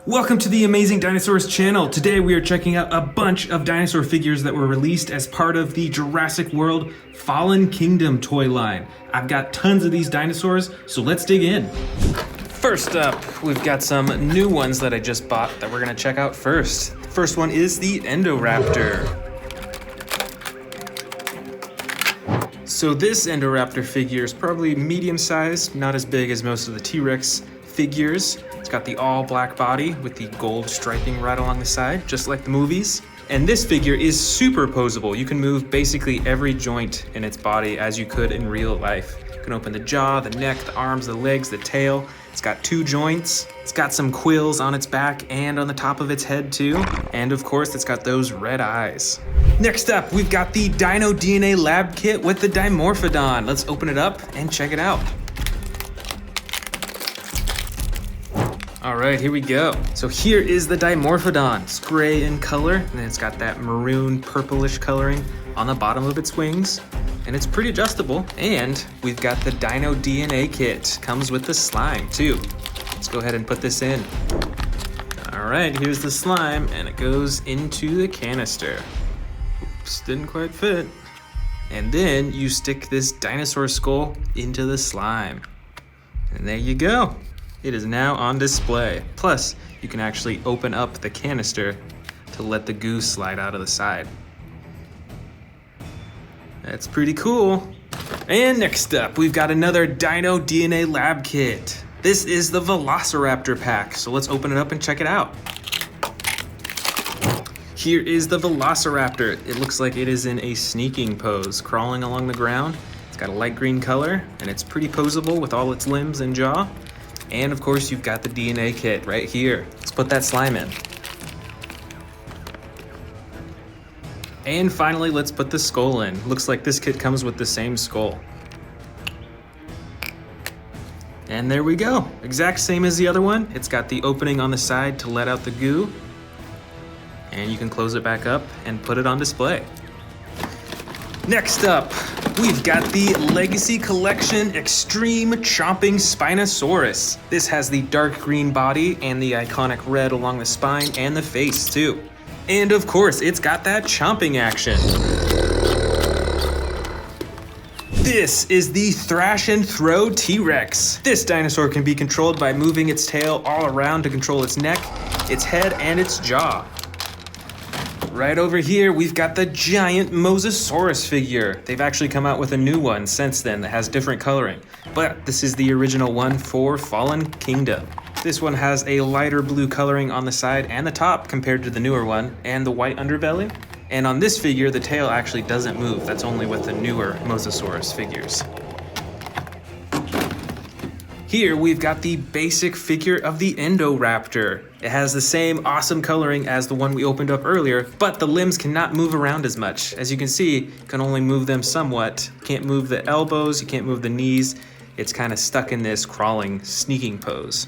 Welcome to the Amazing Dinosaurs channel. Today we are checking out a bunch of dinosaur figures that were released as part of the Jurassic World Fallen Kingdom toy line. I've got tons of these dinosaurs, so let's dig in. First up, we've got some new ones that I just bought that we're gonna check out first. The first one is the Endo Raptor. So this Endo Raptor figure is probably medium sized, not as big as most of the T-Rex figures. It's got the all black body with the gold striping right along the side, just like the movies. And this figure is super posable. You can move basically every joint in its body as you could in real life. You can open the jaw, the neck, the arms, the legs, the tail. It's got two joints. It's got some quills on its back and on the top of its head too. And of course, it's got those red eyes. Next up, we've got the Dino Dna Lab kit with the Dimorphodon. Let's open it up and check it out. All right, here we go. So here is the Dimorphodon. It's gray in color, and then it's got that maroon purplish coloring on the bottom of its wings. And it's pretty adjustable. And we've got the Dino Dna Kit. Comes with the slime too. Let's go ahead and put this in. All right, here's the slime, and it goes into the canister. Oops, didn't quite fit. And then you stick this dinosaur skull into the slime. And there you go. It is now on display. Plus, you can actually open up the canister to let the goo slide out of the side. That's pretty cool. And next up, we've got another Dino Dna Lab kit. This is the Velociraptor Pack, so let's open it up and check it out. Here is the Velociraptor. It looks like it is in a sneaking pose, crawling along the ground. It's got a light green color, and it's pretty posable with all its limbs and jaw. And of course, you've got the DNA kit right here. Let's put that slime in. And finally, let's put the skull in. Looks like this kit comes with the same skull. And there we go. Exact same as the other one. It's got the opening on the side to let out the goo. And you can close it back up and put it on display. Next up, we've got the Legacy Collection Extreme Chomping Spinosaurus. This has the dark green body and the iconic red along the spine and the face too. And of course, it's got that chomping action. This is the Thrash and Throw T-Rex. This dinosaur can be controlled by moving its tail all around to control its neck, its head, and its jaw. Right over here, we've got the giant Mosasaurus figure. They've actually come out with a new one since then that has different coloring. But this is the original one for Fallen Kingdom. This one has a lighter blue coloring on the side and the top compared to the newer one, and the white underbelly. And on this figure, the tail actually doesn't move. That's only with the newer Mosasaurus figures. Here we've got the basic figure of the Endo Raptor. It has the same awesome coloring as the one we opened up earlier, but the limbs cannot move around as much. As you can see, you can only move them somewhat. You can't move the elbows, you can't move the knees. It's kind of stuck in this crawling, sneaking pose.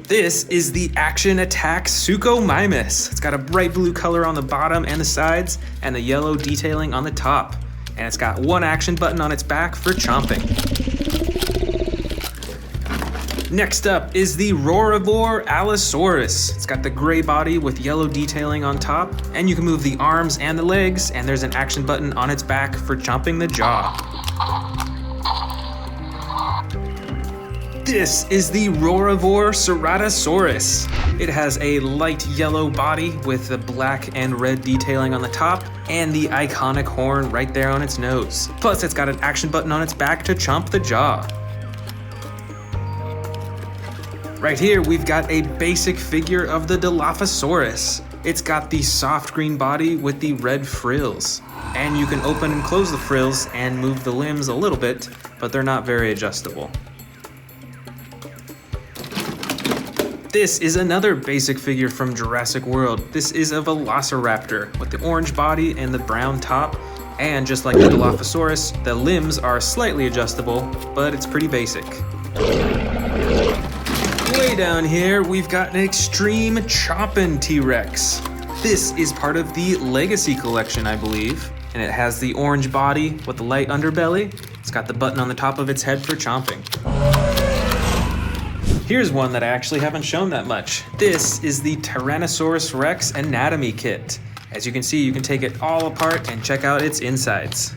This is the Action Attack Suchomimus. It's got a bright blue color on the bottom and the sides, and the yellow detailing on the top. And it's got one action button on its back for chomping. Next up is the Rorivore Allosaurus. It's got the gray body with yellow detailing on top, and you can move the arms and the legs, and there's an action button on its back for chomping the jaw. This is the Rorivore Ceratosaurus. It has a light yellow body with the black and red detailing on the top, and the iconic horn right there on its nose. Plus, it's got an action button on its back to chomp the jaw. Right here, we've got a basic figure of the Dilophosaurus. It's got the soft green body with the red frills. And you can open and close the frills and move the limbs a little bit, but they're not very adjustable. This is another basic figure from Jurassic World. This is a Velociraptor with the orange body and the brown top. And just like the Dilophosaurus, the limbs are slightly adjustable, but it's pretty basic. Way down here, we've got an Extreme Chompin' T-Rex. This is part of the Legacy Collection, I believe, and it has the orange body with the light underbelly. It's got the button on the top of its head for chomping. Here's one that I actually haven't shown that much. This is the Tyrannosaurus Rex Anatomy Kit. As you can see, you can take it all apart and check out its insides.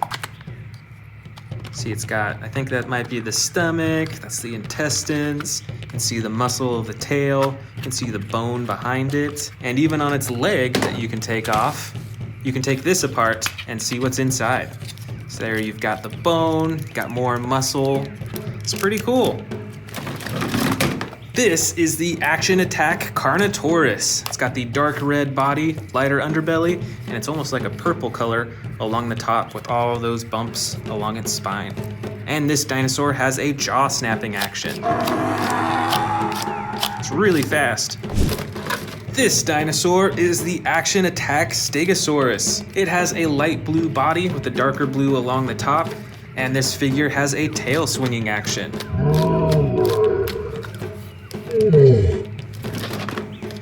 See, it's got, I think that might be the stomach, that's the intestines. You can see the muscle of the tail, you can see the bone behind it, and even on its leg that you can take off, you can take this apart and see what's inside. So there you've got the bone, got more muscle. It's pretty cool. This is the Action Attack Carnotaurus. It's got the dark red body, lighter underbelly, and it's almost like a purple color along the top with all those bumps along its spine. And this dinosaur has a jaw snapping action. It's really fast. This dinosaur is the Action Attack Stegosaurus. It has a light blue body with a darker blue along the top, and this figure has a tail swinging action.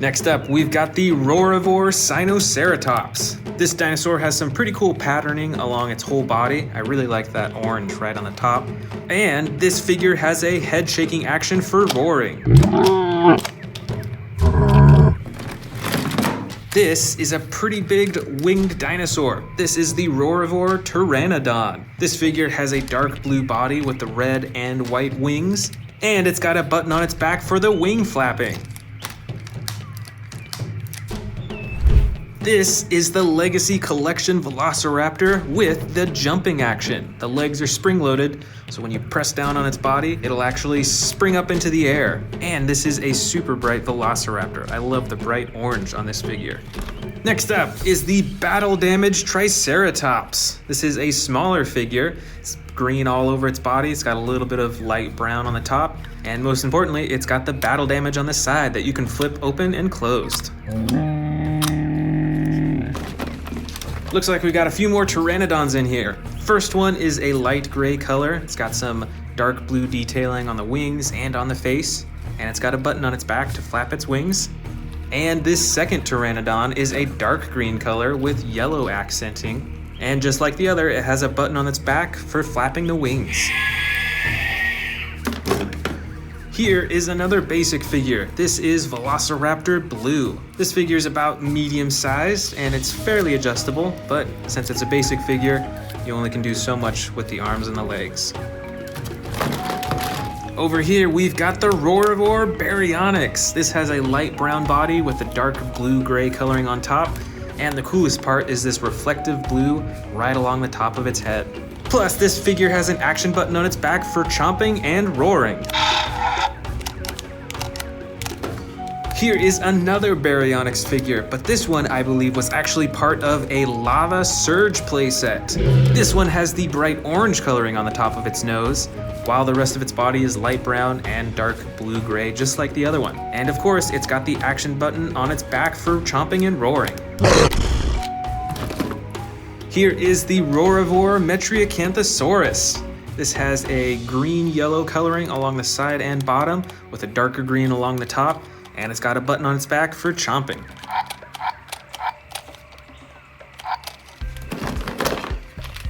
Next up, we've got the Rorivore Sinoceratops. This dinosaur has some pretty cool patterning along its whole body. I really like that orange right on the top. And this figure has a head-shaking action for roaring. This is a pretty big winged dinosaur. This is the Rorivore Pteranodon. This figure has a dark blue body with the red and white wings, and it's got a button on its back for the wing flapping. This is the Legacy Collection Velociraptor with the jumping action. The legs are spring-loaded, so when you press down on its body, it'll actually spring up into the air. And this is a super bright Velociraptor. I love the bright orange on this figure. Next up is the battle-damaged Triceratops. This is a smaller figure. It's green all over its body. It's got a little bit of light brown on the top. And most importantly, it's got the battle damage on the side that you can flip open and closed. Looks like we got a few more Pteranodons in here. First one is a light gray color. It's got some dark blue detailing on the wings and on the face, and it's got a button on its back to flap its wings. And this second Pteranodon is a dark green color with yellow accenting. And just like the other, it has a button on its back for flapping the wings. Here is another basic figure. This is Velociraptor Blue. This figure is about medium sized and it's fairly adjustable, but since it's a basic figure, you only can do so much with the arms and the legs. Over here, we've got the Rorvor Baryonyx. This has a light brown body with a dark blue-gray coloring on top, and the coolest part is this reflective blue right along the top of its head. Plus, this figure has an action button on its back for chomping and roaring. Here is another Baryonyx figure, but this one I believe was actually part of a Lava Surge playset. This one has the bright orange coloring on the top of its nose, while the rest of its body is light brown and dark blue-gray, just like the other one. And of course, it's got the action button on its back for chomping and roaring. Here is the Rorivore Metriacanthosaurus. This has a green-yellow coloring along the side and bottom, with a darker green along the top, and it's got a button on its back for chomping.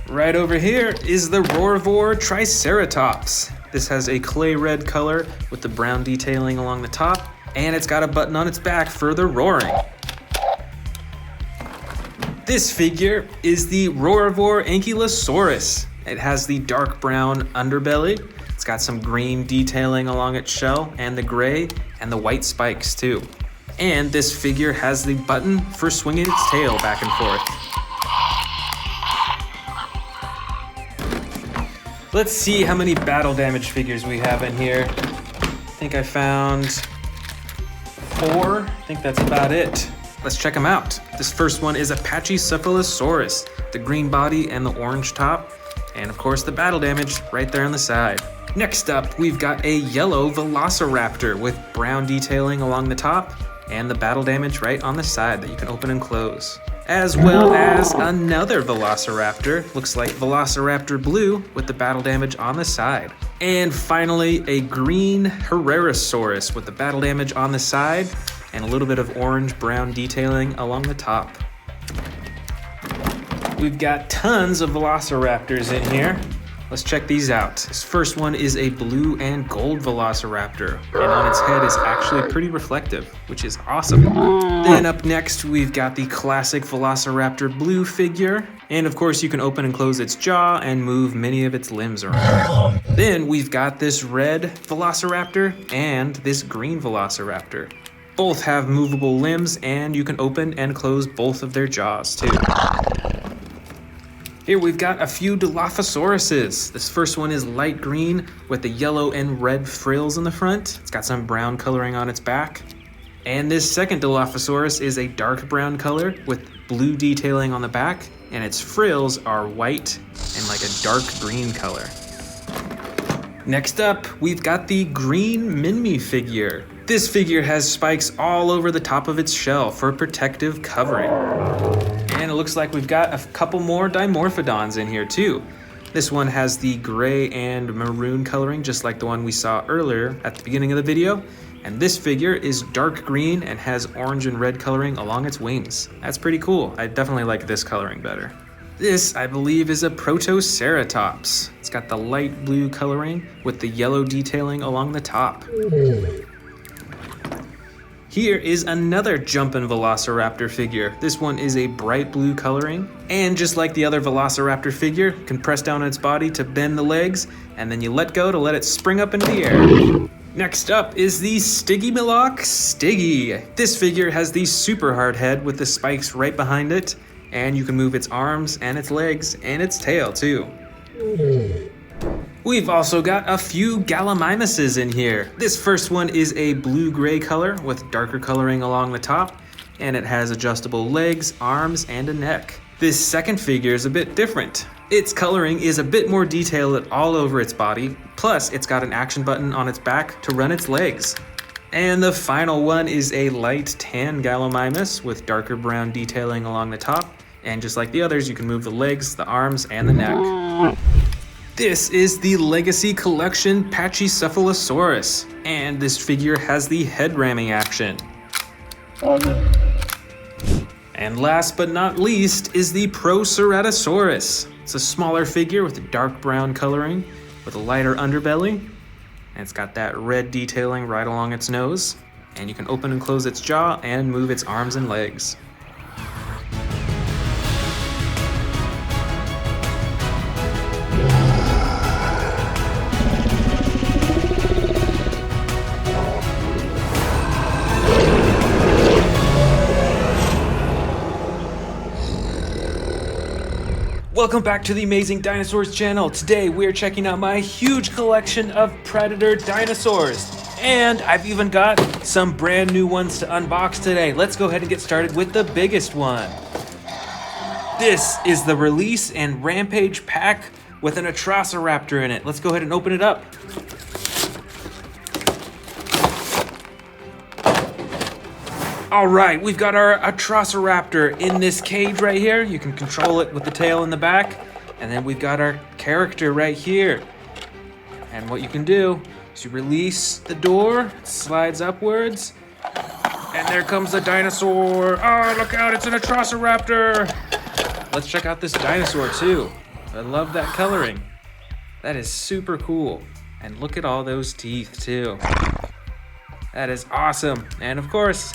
Right over here is the Rorivore Triceratops. This has a clay red color with the brown detailing along the top, and it's got a button on its back for the roaring. This figure is the Rorivore Ankylosaurus. It has the dark brown underbelly. It's got some green detailing along its shell, and the gray and the white spikes too. And this figure has the button for swinging its tail back and forth. Let's see how many battle damage figures we have in here. I think I found 4. I think that's about it. Let's check them out. This first one is Apache Cephalosaurus, the green body and the orange top, and of course the battle damage right there on the side. Next up, we've got a yellow Velociraptor with brown detailing along the top and the battle damage right on the side that you can open and close. As well as another Velociraptor, looks like Velociraptor Blue with the battle damage on the side. And finally, a green Herrera Soros with the battle damage on the side and a little bit of orange-brown detailing along the top. We've got tons of Velociraptors in here. Let's check these out. This first one is a blue and gold Velociraptor, and on its head is actually pretty reflective, which is awesome. Then up next, we've got the classic Velociraptor Blue figure, and of course you can open and close its jaw and move many of its limbs around. Then we've got this red Velociraptor and this green Velociraptor. Both have movable limbs, and you can open and close both of their jaws too. Here we've got a few Dilophosauruses. This first one is light green with the yellow and red frills in the front. It's got some brown coloring on its back. And this second Dilophosaurus is a dark brown color with blue detailing on the back, and its frills are white and like a dark green color. Next up, we've got the green Minmi figure. This figure has spikes all over the top of its shell for protective covering. And it looks like we've got a couple more Dimorphodons in here too. This one has the gray and maroon coloring, just like the one we saw earlier at the beginning of the video. And this figure is dark green and has orange and red coloring along its wings. That's pretty cool. I definitely like this coloring better. This, I believe, is a Protoceratops. It's got the light blue coloring with the yellow detailing along the top. Here is another jumpin' Velociraptor figure. This one is a bright blue coloring, and just like the other Velociraptor figure, you can press down on its body to bend the legs, and then you let go to let it spring up into the air. Next up is the Stygimoloch Stiggy. This figure has the super hard head with the spikes right behind it, and you can move its arms and its legs and its tail too. We've also got a few Gallimimuses in here. This first one is a blue-gray color with darker coloring along the top, and it has adjustable legs, arms, and a neck. This second figure is a bit different. Its coloring is a bit more detailed all over its body, plus it's got an action button on its back to run its legs. And the final one is a light tan Gallimimus with darker brown detailing along the top, and just like the others, you can move the legs, the arms, and the neck. This is the Legacy Collection Patchy Cephalosaurus, and this figure has the head ramming action. And last but not least is the Ceratosaurus. It's a smaller figure with a dark brown coloring with a lighter underbelly, and it's got that red detailing right along its nose, and you can open and close its jaw and move its arms and legs. Welcome back to the Amazing Dinosaurs channel. Today we're checking out my huge collection of predator dinosaurs. And I've even got some brand new ones to unbox today. Let's go ahead and get started with the biggest one. This is the Release and Rampage pack with an Atrassa Raptor in it. Let's go ahead and open it up. All right, we've got our Atrassa Raptor in this cage right here. You can control it with the tail in the back. And then we've got our character right here. And what you can do is you release the door, it slides upwards, and there comes the dinosaur. Oh, look out, it's an Atrassa Raptor. Let's check out this dinosaur too. I love that coloring. That is super cool. And look at all those teeth too. That is awesome. And of course,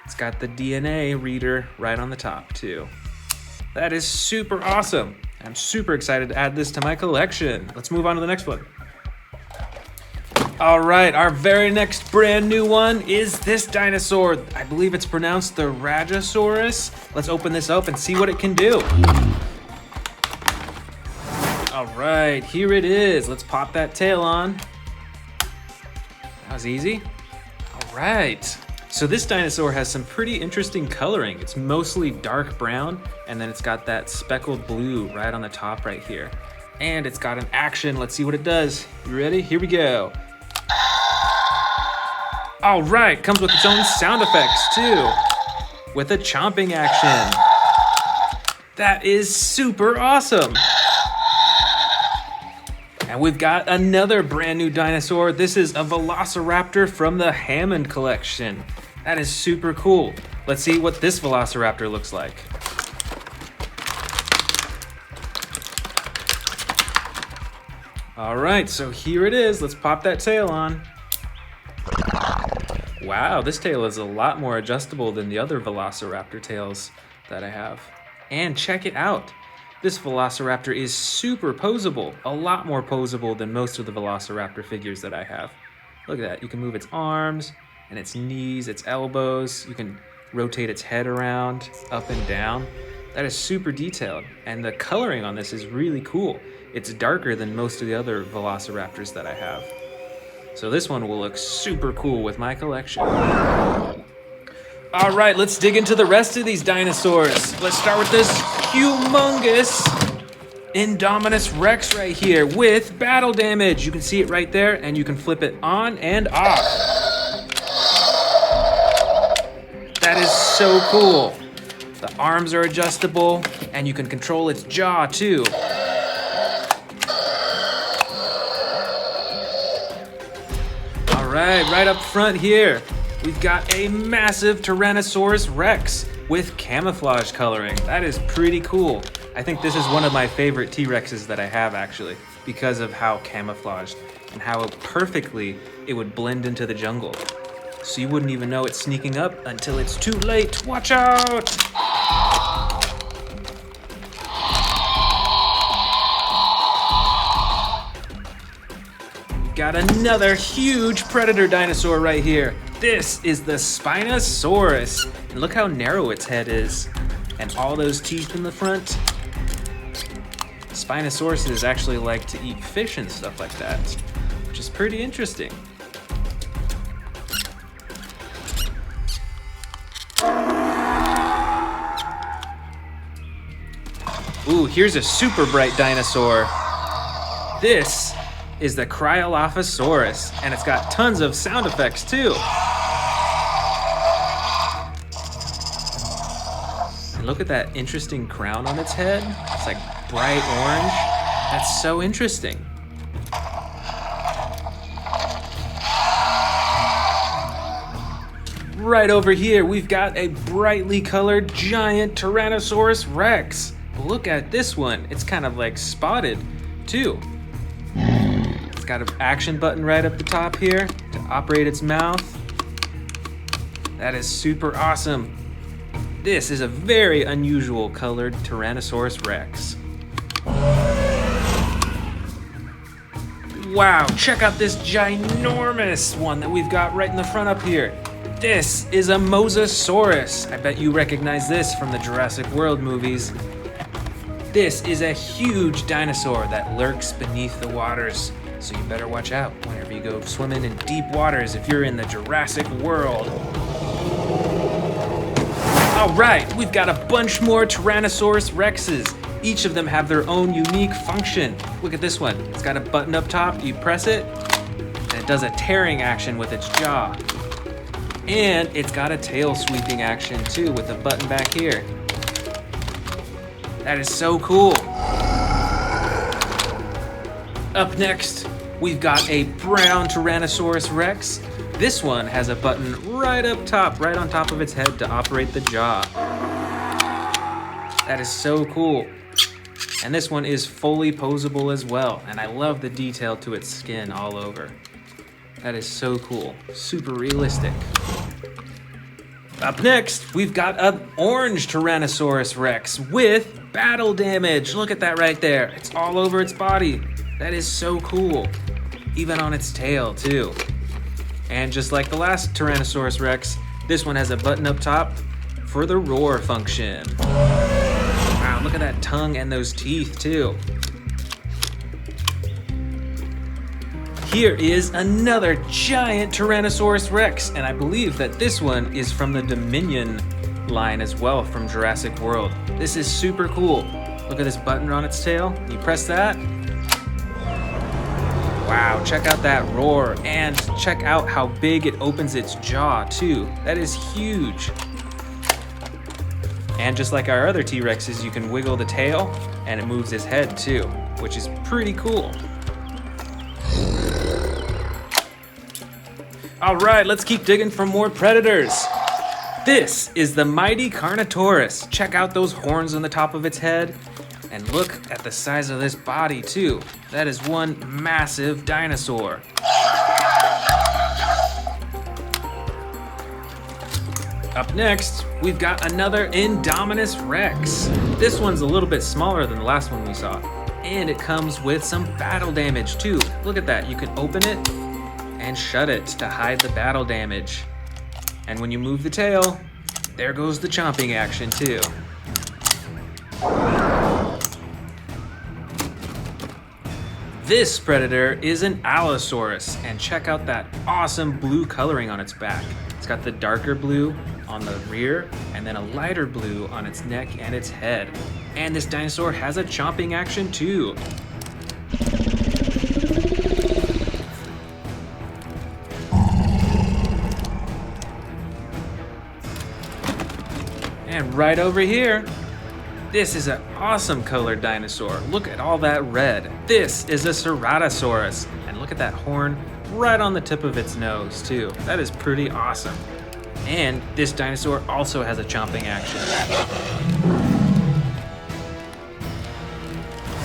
it's got the DNA reader right on the top too. That is super awesome. I'm super excited to add this to my collection. Let's move on to the next one. All right, our very next brand new one is this dinosaur. I believe it's pronounced the Rajasaurus. Let's open this up and see what it can do. All right, here it is. Let's pop that tail on. That was easy. All right. So this dinosaur has some pretty interesting coloring. It's mostly dark brown, and then it's got that speckled blue right on the top right here. And it's got an action. Let's see what it does. You ready? Here we go. All right, comes with its own sound effects too, with a chomping action. That is super awesome. And we've got another brand new dinosaur. This is a Velociraptor from the Hammond collection. That is super cool. Let's see what this Velociraptor looks like. All right, so here it is. Let's pop that tail on. Wow, this tail is a lot more adjustable than the other Velociraptor tails that I have. And check it out. This Velociraptor is super posable, a lot more posable than most of the Velociraptor figures that I have. Look at that, you can move its arms and its knees, its elbows. You can rotate its head around, up and down. That is super detailed, and the coloring on this is really cool. It's darker than most of the other Velociraptors that I have. So this one will look super cool with my collection. All right, let's dig into the rest of these dinosaurs. Let's start with this humongous Indominus Rex right here with battle damage. You can see it right there, and you can flip it on and off. That is so cool. The arms are adjustable, and you can control its jaw too. All right up front here, we've got a massive Tyrannosaurus Rex with camouflage coloring. That is pretty cool. I think this is one of my favorite T-Rexes that I have, actually, because of how camouflaged and how perfectly it would blend into the jungle. So you wouldn't even know it's sneaking up until it's too late. Watch out! Got another huge predator dinosaur right here. This is the Spinosaurus. And look how narrow its head is. And all those teeth in the front. Spinosauruses actually like to eat fish and stuff like that, which is pretty interesting. Ooh, here's a super bright dinosaur. This is the Cryolophosaurus, and it's got tons of sound effects too. And look at that interesting crown on its head. It's like bright orange. That's so interesting. Right over here, we've got a brightly colored giant Tyrannosaurus Rex. Look at this one. It's kind of like spotted too. It's got an action button right up the top here to operate its mouth. That is super awesome. This is a very unusual colored Tyrannosaurus Rex. Wow, check out this ginormous one that we've got right in the front up here. This is a Mosasaurus. I bet you recognize this from the Jurassic World movies. This is a huge dinosaur that lurks beneath the waters, so you better watch out whenever you go swimming in deep waters if you're in the Jurassic World. All right, we've got a bunch more Tyrannosaurus Rexes. Each of them have their own unique function. Look at this one. It's got a button up top. You press it, and it does a tearing action with its jaw. And it's got a tail sweeping action too with a button back here. That is so cool. Up next, we've got a brown Tyrannosaurus Rex. This one has a button right up top, right on top of its head to operate the jaw. That is so cool. And this one is fully posable as well, and I love the detail to its skin all over. That is so cool, super realistic. Up next, we've got an orange Tyrannosaurus Rex with battle damage. Look at that right there. It's all over its body. That is so cool. Even on its tail, too. And just like the last Tyrannosaurus Rex, this one has a button up top for the roar function. Wow, look at that tongue and those teeth, too. Here is another giant Tyrannosaurus Rex, and I believe that this one is from the Dominion line as well from Jurassic World. This is super cool. Look at this button on its tail. You press that. Wow, check out that roar, and check out how big it opens its jaw too. That is huge. And just like our other T-Rexes, you can wiggle the tail and it moves his head too, which is pretty cool. All right, let's keep digging for more predators. This is the mighty Carnotaurus. Check out those horns on the top of its head. And look at the size of this body too. That is one massive dinosaur. Up next, we've got another Indominus Rex. This one's a little bit smaller than the last one we saw. And it comes with some battle damage too. Look at that, you can open it and shut it to hide the battle damage. And when you move the tail, there goes the chomping action too. This predator is an Allosaurus, and check out that awesome blue coloring on its back. It's got the darker blue on the rear, and then a lighter blue on its neck and its head. And this dinosaur has a chomping action too. And right over here, this is an awesome colored dinosaur. Look at all that red. This is a Ceratosaurus, and look at that horn right on the tip of its nose too. That is pretty awesome. And this dinosaur also has a chomping action.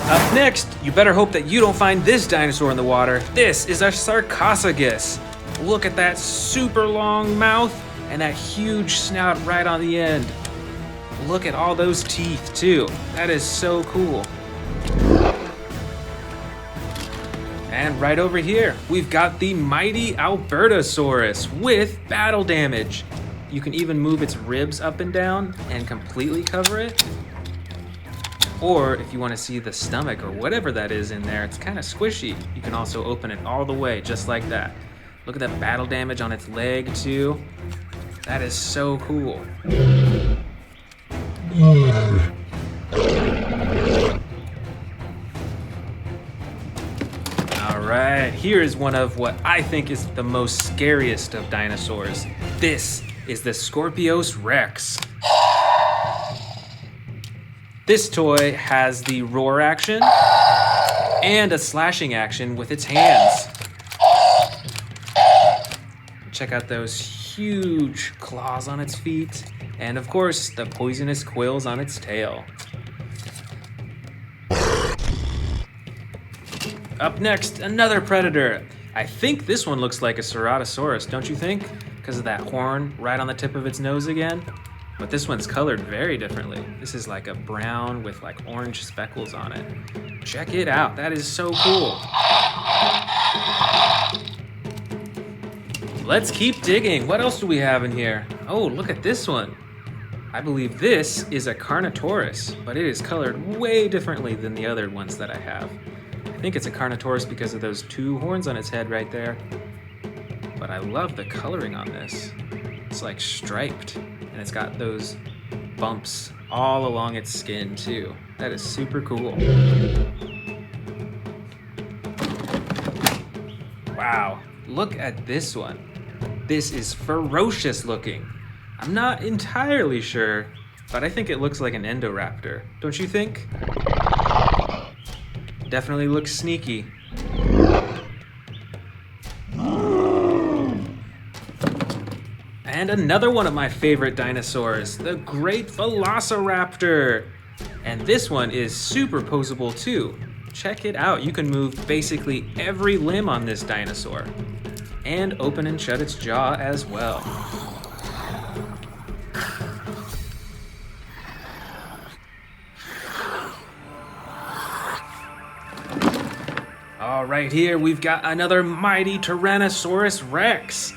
Up next, you better hope that you don't find this dinosaur in the water. This is a Sarcophagus. Look at that super long mouth and that huge snout right on the end. Look at all those teeth too. That is so cool. And right over here, we've got the mighty Albertosaurus with battle damage. You can even move its ribs up and down and completely cover it. Or if you want to see the stomach or whatever that is in there, it's kind of squishy. You can also open it all the way, just like that. Look at that battle damage on its leg too. That is so cool. Alright, here is one of what I think is the most scariest of dinosaurs. This is the Scorpios Rex. This toy has the roar action and a slashing action with its hands. Check out those huge claws on its feet, and of course, the poisonous quills on its tail. Up next, another predator. I think this one looks like a Ceratosaurus, don't you think? Because of that horn right on the tip of its nose again. But this one's colored very differently. This is like a brown with like orange speckles on it. Check it out, that is so cool. Let's keep digging. What else do we have in here? Oh, look at this one. I believe this is a Carnotaurus, but it is colored way differently than the other ones that I have. I think it's a Carnotaurus because of those two horns on its head right there. But I love the coloring on this. It's like striped, and it's got those bumps all along its skin too. That is super cool. Wow, look at this one. This is ferocious looking. I'm not entirely sure, but I think it looks like an Endo Raptor. Don't you think? Definitely looks sneaky. And another one of my favorite dinosaurs, the great Velociraptor. And this one is super posable too. Check it out, you can move basically every limb on this dinosaur. And open and shut its jaw as well. All right, here we've got another mighty Tyrannosaurus Rex.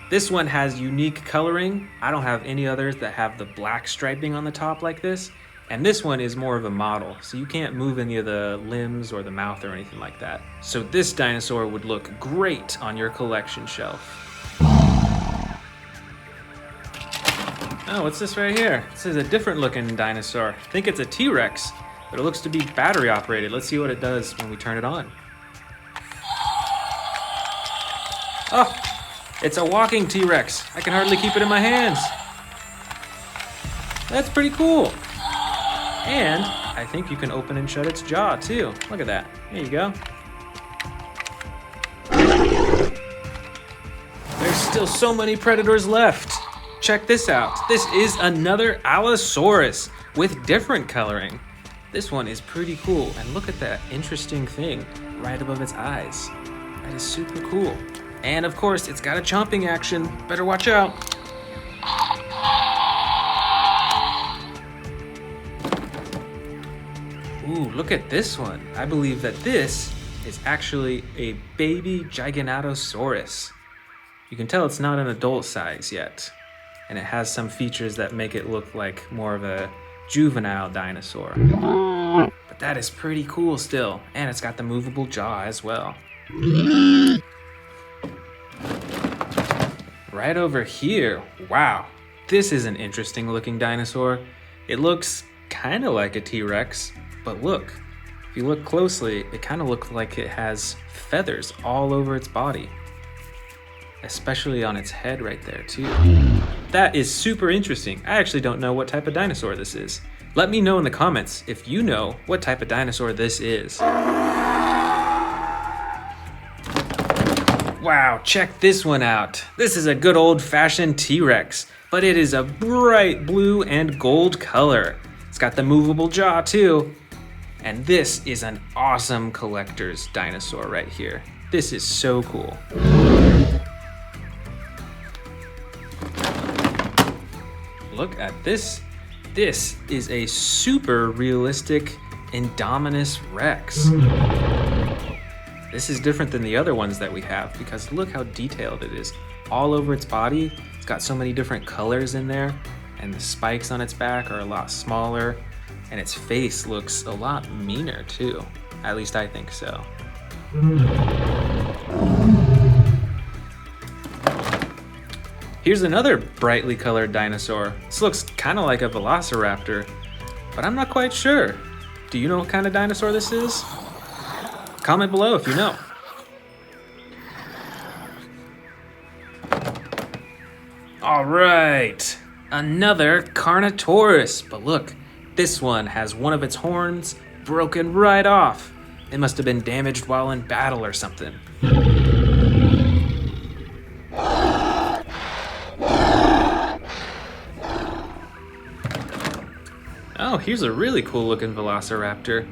This one has unique coloring. I don't have any others that have the black striping on the top like this. And this one is more of a model, so you can't move any of the limbs or the mouth or anything like that. So this dinosaur would look great on your collection shelf. Oh, what's this right here? This is a different looking dinosaur. I think it's a T-Rex, but it looks to be battery operated. Let's see what it does when we turn it on. Oh, it's a walking T-Rex. I can hardly keep it in my hands. That's pretty cool. And I think you can open and shut its jaw too. Look at that. There you go. There's still so many predators left. Check this out. This is another Allosaurus with different coloring. This one is pretty cool, and look at that interesting thing right above its eyes. That is super cool. And of course, it's got a chomping action. Better watch out. Ooh, look at this one. I believe that this is actually a baby Giganotosaurus. You can tell it's not an adult size yet, and it has some features that make it look like more of a juvenile dinosaur. But that is pretty cool still, and it's got the movable jaw as well. Right over here, wow, this is an interesting looking dinosaur. It looks kind of like a T-Rex, but look, if you look closely, it kind of looks like it has feathers all over its body, especially on its head right there too. That is super interesting. I actually don't know what type of dinosaur this is. Let me know in the comments if you know what type of dinosaur this is. Wow, check this one out. This is a good old-fashioned T-Rex, but it is a bright blue and gold color. It's got the movable jaw too. And this is an awesome collector's dinosaur right here. This is so cool. Look at this. This is a super realistic Indominus Rex. This is different than the other ones that we have because look how detailed it is. All over its body, it's got so many different colors in there, and the spikes on its back are a lot smaller, and its face looks a lot meaner too. At least I think so. Here's another brightly colored dinosaur. This looks kind of like a Velociraptor, but I'm not quite sure. Do you know what kind of dinosaur this is? Comment below if you know. All right, another Carnotaurus, but look, this one has one of its horns broken right off. It must have been damaged while in battle or something. Oh, here's a really cool looking Velociraptor.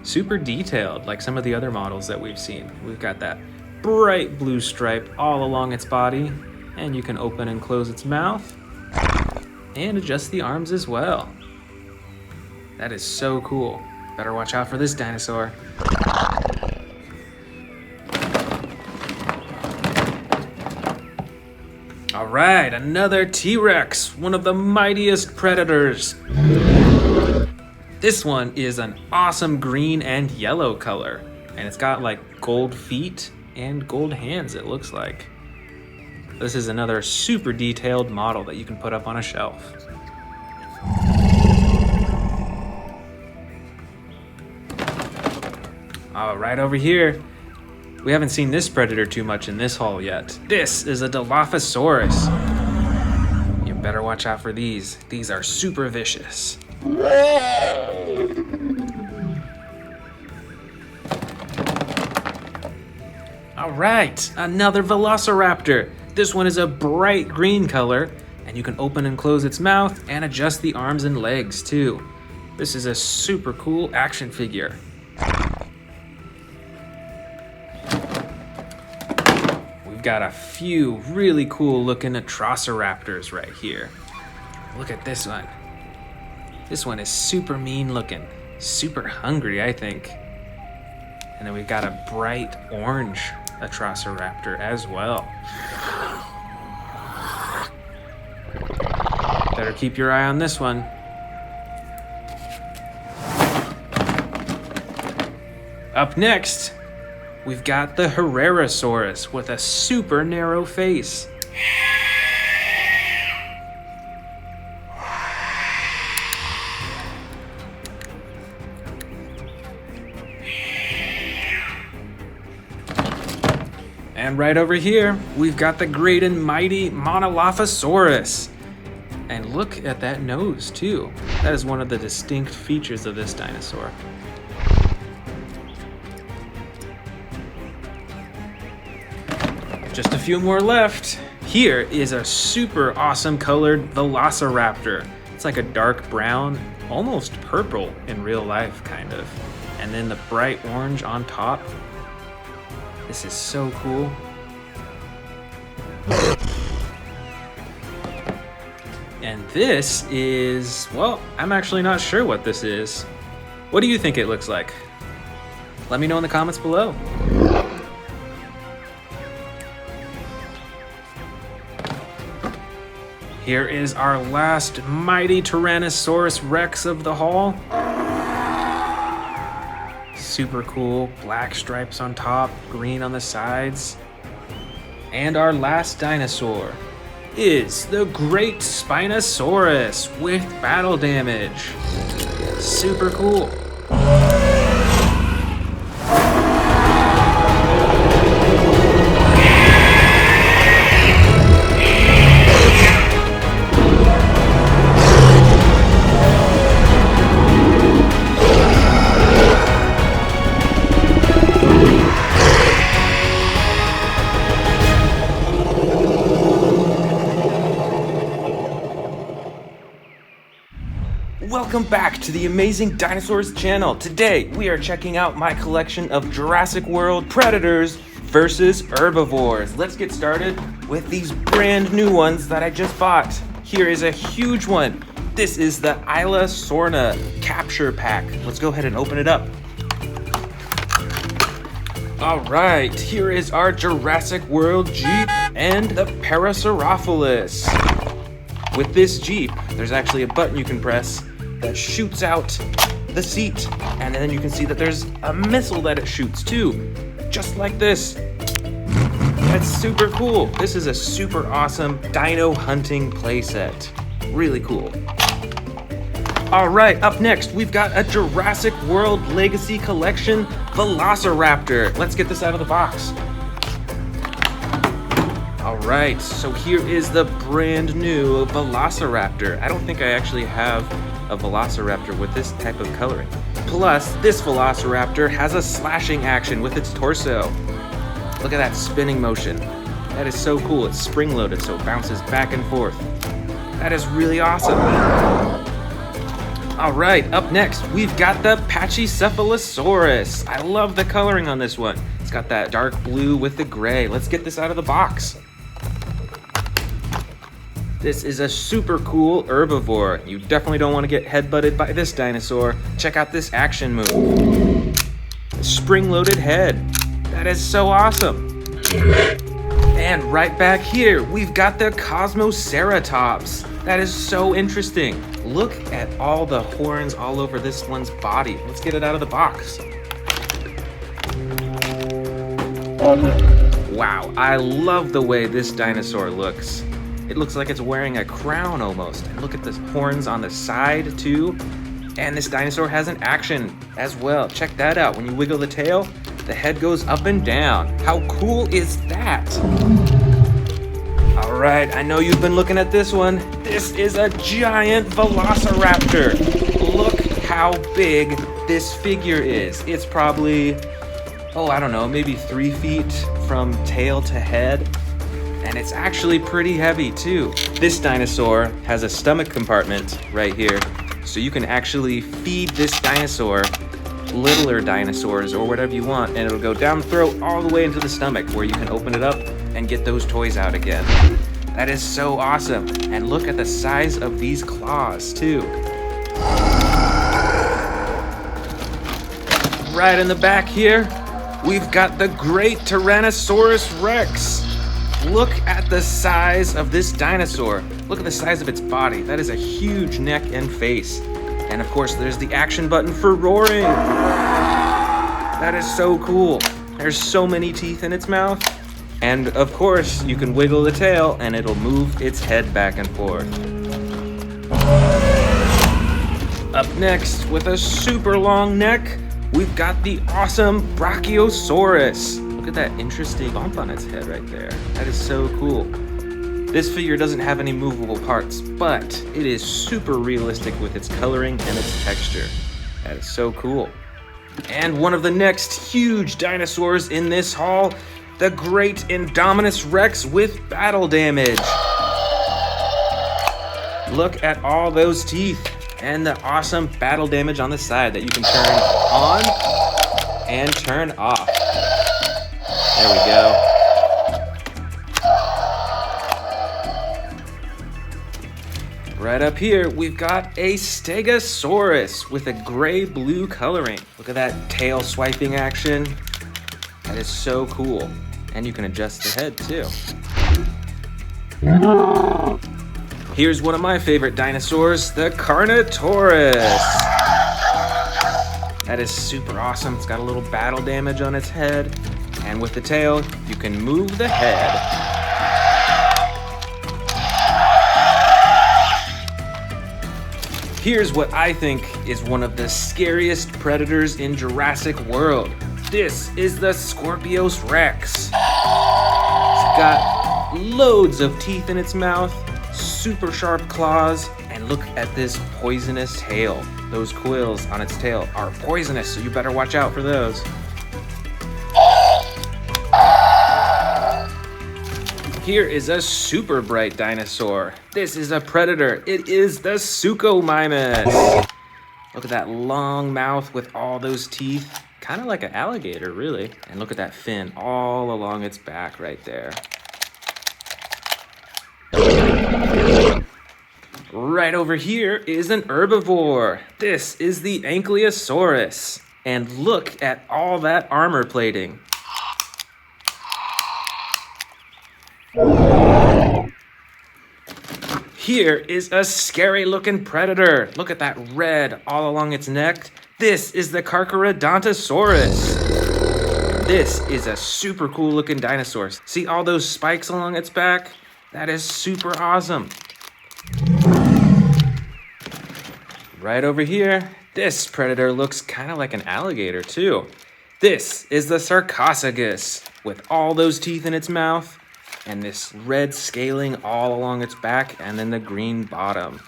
Super detailed, like some of the other models that we've seen. We've got that bright blue stripe all along its body, and you can open and close its mouth, and adjust the arms as well. That is so cool. Better watch out for this dinosaur. All right, another T-Rex, one of the mightiest predators. This one is an awesome green and yellow color, and it's got like gold feet and gold hands, it looks like. This is another super detailed model that you can put up on a shelf. All right, over here, we haven't seen this predator too much in this haul yet. This is a Dilophosaurus. You better watch out for these. These are super vicious. All right, another Velociraptor. This one is a bright green color, and you can open and close its mouth and adjust the arms and legs too. This is a super cool action figure. We've got a few really cool looking Atrassa Raptors right here. Look at this one. This one is super mean looking, super hungry, I think. And then we've got a bright orange Atrassa Raptor as well. Better keep your eye on this one. Up next, we've got the Herrera Soros with a super narrow face. And right over here, we've got the great and mighty Monolophosaurus. And look at that nose too. That is one of the distinct features of this dinosaur. Just a few more left. Here is a super awesome colored Velociraptor. It's It's like a dark brown, almost purple in real life, kind of. And then the bright orange on top. This is so cool. And this is, well, I'm actually not sure what this is. What do you think it looks like? Let me know in the comments below. Here is our last mighty Tyrannosaurus Rex of the haul. Super cool, black stripes on top, green on the sides. And our last dinosaur is the great Spinosaurus with battle damage. Super cool. Welcome back to the Amazing Dinosaurs channel. Today we are checking out my collection of Jurassic World Predators versus herbivores. Let's get started with these brand new ones that I just bought. Here is a huge one. This is the Isla Sorna Capture Pack. Let's go ahead and open it up. All right, here is our Jurassic World Jeep and the Parasaurolophus. With this Jeep, there's actually a button you can press that shoots out the seat, and then you can see that there's a missile that it shoots too, just like this. That's super cool. This is a super awesome dino hunting playset. Really cool. All right, up next, we've got a Jurassic World Legacy Collection Velociraptor. Let's get this out of the box. All right, so here is the brand new Velociraptor. I don't think I actually have a Velociraptor with this type of coloring. Plus, this Velociraptor has a slashing action with its torso. Look at that spinning motion. That is so cool. It's spring-loaded, so it bounces back and forth. That is really awesome. All right, up next, we've got the Patchy Cephalosaurus. I love the coloring on this one. It's got that dark blue with the gray. Let's get this out of the box. This is a super cool herbivore. You definitely don't want to get headbutted by this dinosaur. Check out this action move. Spring-loaded head. That is so awesome. And right back here, we've got the Cosmoceratops. That is so interesting. Look at all the horns all over this one's body. Let's get it out of the box. Wow, I love the way this dinosaur looks. It looks like it's wearing a crown almost. And look at the horns on the side too. And this dinosaur has an action as well. Check that out. When you wiggle the tail, the head goes up and down. How cool is that? All right, I know you've been looking at this one. This is a giant Velociraptor. Look how big this figure is. It's probably, I don't know, maybe 3 feet from tail to head. And it's actually pretty heavy too. This dinosaur has a stomach compartment right here. So you can actually feed this dinosaur littler dinosaurs or whatever you want, and it'll go down the throat all the way into the stomach where you can open it up and get those toys out again. That is so awesome. And look at the size of these claws too. Right in the back here, we've got the great Tyrannosaurus Rex. Look at the size of this dinosaur. Look at the size of its body. That is a huge neck and face. And of course, there's the action button for roaring. That is so cool. There's so many teeth in its mouth. And of course, you can wiggle the tail and it'll move its head back and forth. Up next, with a super long neck, we've got the awesome Brachiosaurus. Look at that interesting bump on its head right there. That is so cool. This figure doesn't have any movable parts, but it is super realistic with its coloring and its texture. That is so cool. And one of the next huge dinosaurs in this haul, the great Indominus Rex with battle damage. Look at all those teeth and the awesome battle damage on the side that you can turn on and turn off. There we go. Right up here, we've got a Stegosaurus with a gray-blue coloring. Look at that tail swiping action. That is so cool. And you can adjust the head too. Here's one of my favorite dinosaurs, the Carnotaurus. That is super awesome. It's got a little battle damage on its head. And with the tail, you can move the head. Here's what I think is one of the scariest predators in Jurassic World. This is the Scorpios Rex. It's got loads of teeth in its mouth, super sharp claws, and look at this poisonous tail. Those quills on its tail are poisonous, so you better watch out for those. Here is a super bright dinosaur. This is a predator. It is the Suchomimus. Look at that long mouth with all those teeth. Kind of like an alligator, really. And look at that fin all along its back right there. Right over here is an herbivore. This is the Ankylosaurus. And look at all that armor plating. Here is a scary looking predator. Look at that red all along its neck. This is the Carcharodontosaurus. This is a super cool looking dinosaur. See all those spikes along its back? That is super awesome. Right over here, this predator looks kind of like an alligator too. This is the Sarcophagus with all those teeth in its mouth. And this red scaling all along its back, and then the green bottom.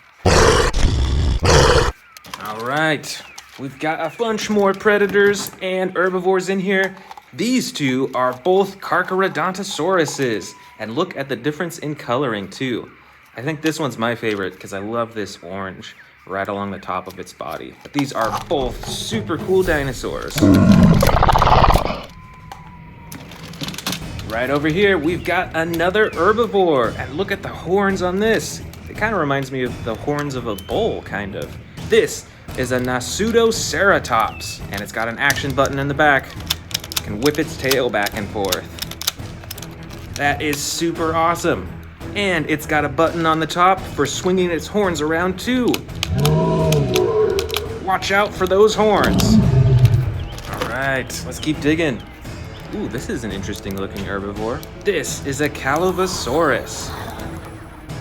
All right, we've got a bunch more predators and herbivores in here. These two are both Carcharodontosauruses, and look at the difference in coloring too. I think this one's my favorite because I love this orange right along the top of its body. But these are both super cool dinosaurs. Right over here, we've got another herbivore, and look at the horns on this. It kind of reminds me of the horns of a bull, kind of. This is a Sinoceratops, and it's got an action button in the back. It can whip its tail back and forth. That is super awesome. And it's got a button on the top for swinging its horns around too. Watch out for those horns. All right, let's keep digging. Ooh, this is an interesting looking herbivore. This is a Calavosaurus.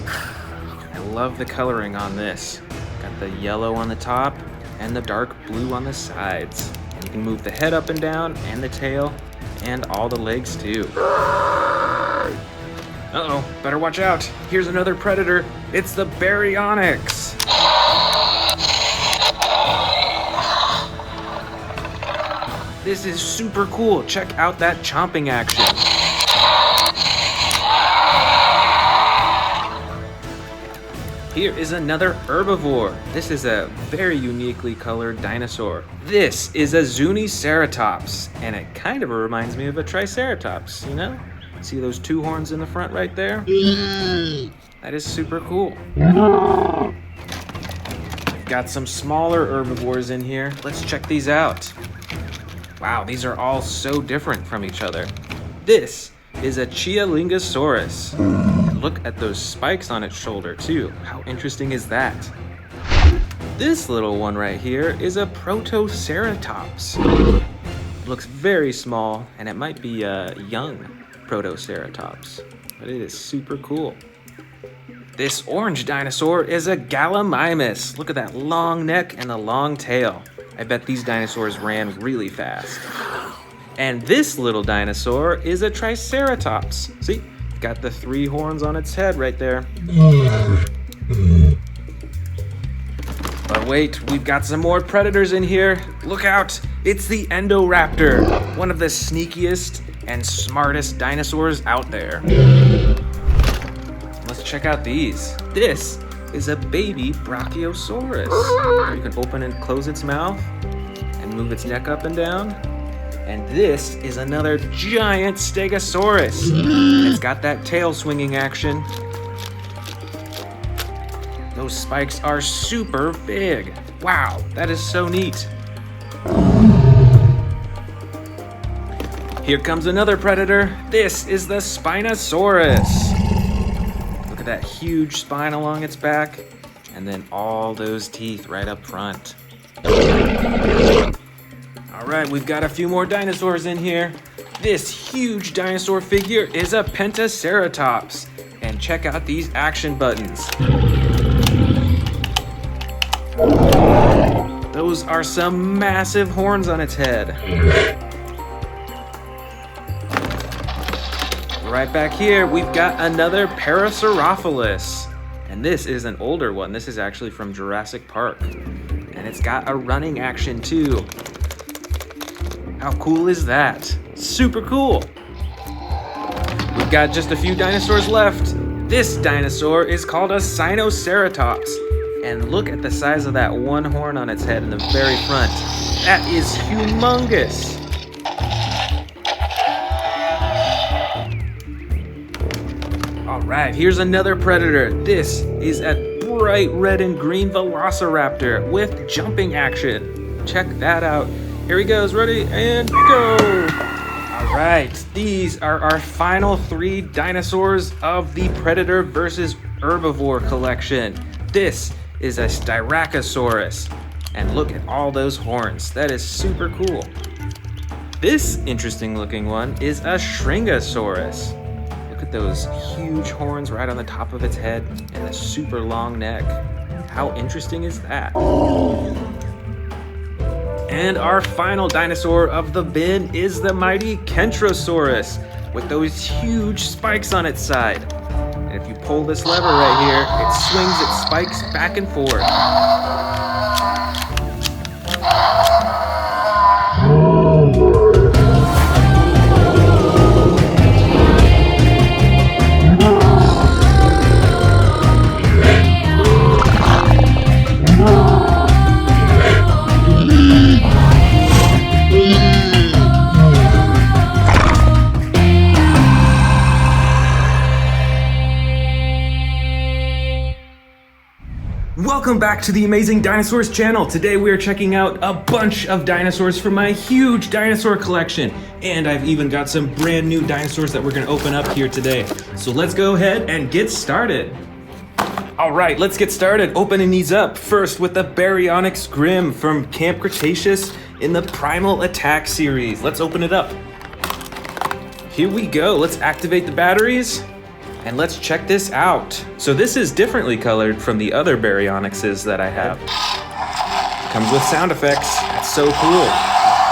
I love the coloring on this. Got the yellow on the top and the dark blue on the sides. And you can move the head up and down and the tail and all the legs too. Uh-oh, better watch out. Here's another predator. It's the Baryonyx. This is super cool. Check out that chomping action. Here is another herbivore. This is a very uniquely colored dinosaur. This is a Zuniceratops, and it kind of reminds me of a Triceratops, you know? See those two horns in the front right there? That is super cool. We've got some smaller herbivores in here. Let's check these out. Wow, these are all so different from each other. This is a Chialingosaurus. And look at those spikes on its shoulder too. How interesting is that? This little one right here is a Protoceratops. It looks very small, and it might be a young Protoceratops, but it is super cool. This orange dinosaur is a Gallimimus. Look at that long neck and the long tail. I bet these dinosaurs ran really fast. And this little dinosaur is a Triceratops. See, got the three horns on its head right there. But wait, we've got some more predators in here. Look out, it's the Endo Raptor, one of the sneakiest and smartest dinosaurs out there. Let's check out these. This is a baby Brachiosaurus. You can open and close its mouth and move its neck up and down. And this is another giant Stegosaurus. And it's got that tail swinging action. Those spikes are super big. Wow, that is so neat. Here comes another predator. This is the Spinosaurus. Look at that huge spine along its back, and then all those teeth right up front. All right, we've got a few more dinosaurs in here. This huge dinosaur figure is a Pentaceratops. And check out these action buttons. Those are some massive horns on its head. Right back here, we've got another Parasaurolophus. And this is an older one. This is actually from Jurassic Park. And it's got a running action too. How cool is that? Super cool. We've got just a few dinosaurs left. This dinosaur is called a Sinoceratops. And look at the size of that one horn on its head in the very front. That is humongous. All right, here's another predator. This is a bright red and green Velociraptor with jumping action. Check that out. Here he goes, ready, and go. All right, these are our final 3 dinosaurs of the Predator versus Herbivore collection. This is a Styracosaurus, and look at all those horns. That is super cool. This interesting looking one is a Shringosaurus. Look at those huge horns right on the top of its head and a super long neck. How interesting is that? And our final dinosaur of the bin is the mighty Kentrosaurus with those huge spikes on its side. And if you pull this lever right here, it swings its spikes back and forth. Welcome back to the Amazing Dinosaurs channel. Today we are checking out a bunch of dinosaurs from my huge dinosaur collection. And I've even got some brand new dinosaurs that we're gonna open up here today. So let's go ahead and get started. All right, let's get started opening these up. First with the Baryonyx Grim from Camp Cretaceous in the Primal Attack series. Let's open it up. Here we go, let's activate the batteries. And let's check this out. So this is differently colored from the other Baryonyxes that I have. Comes with sound effects, that's so cool.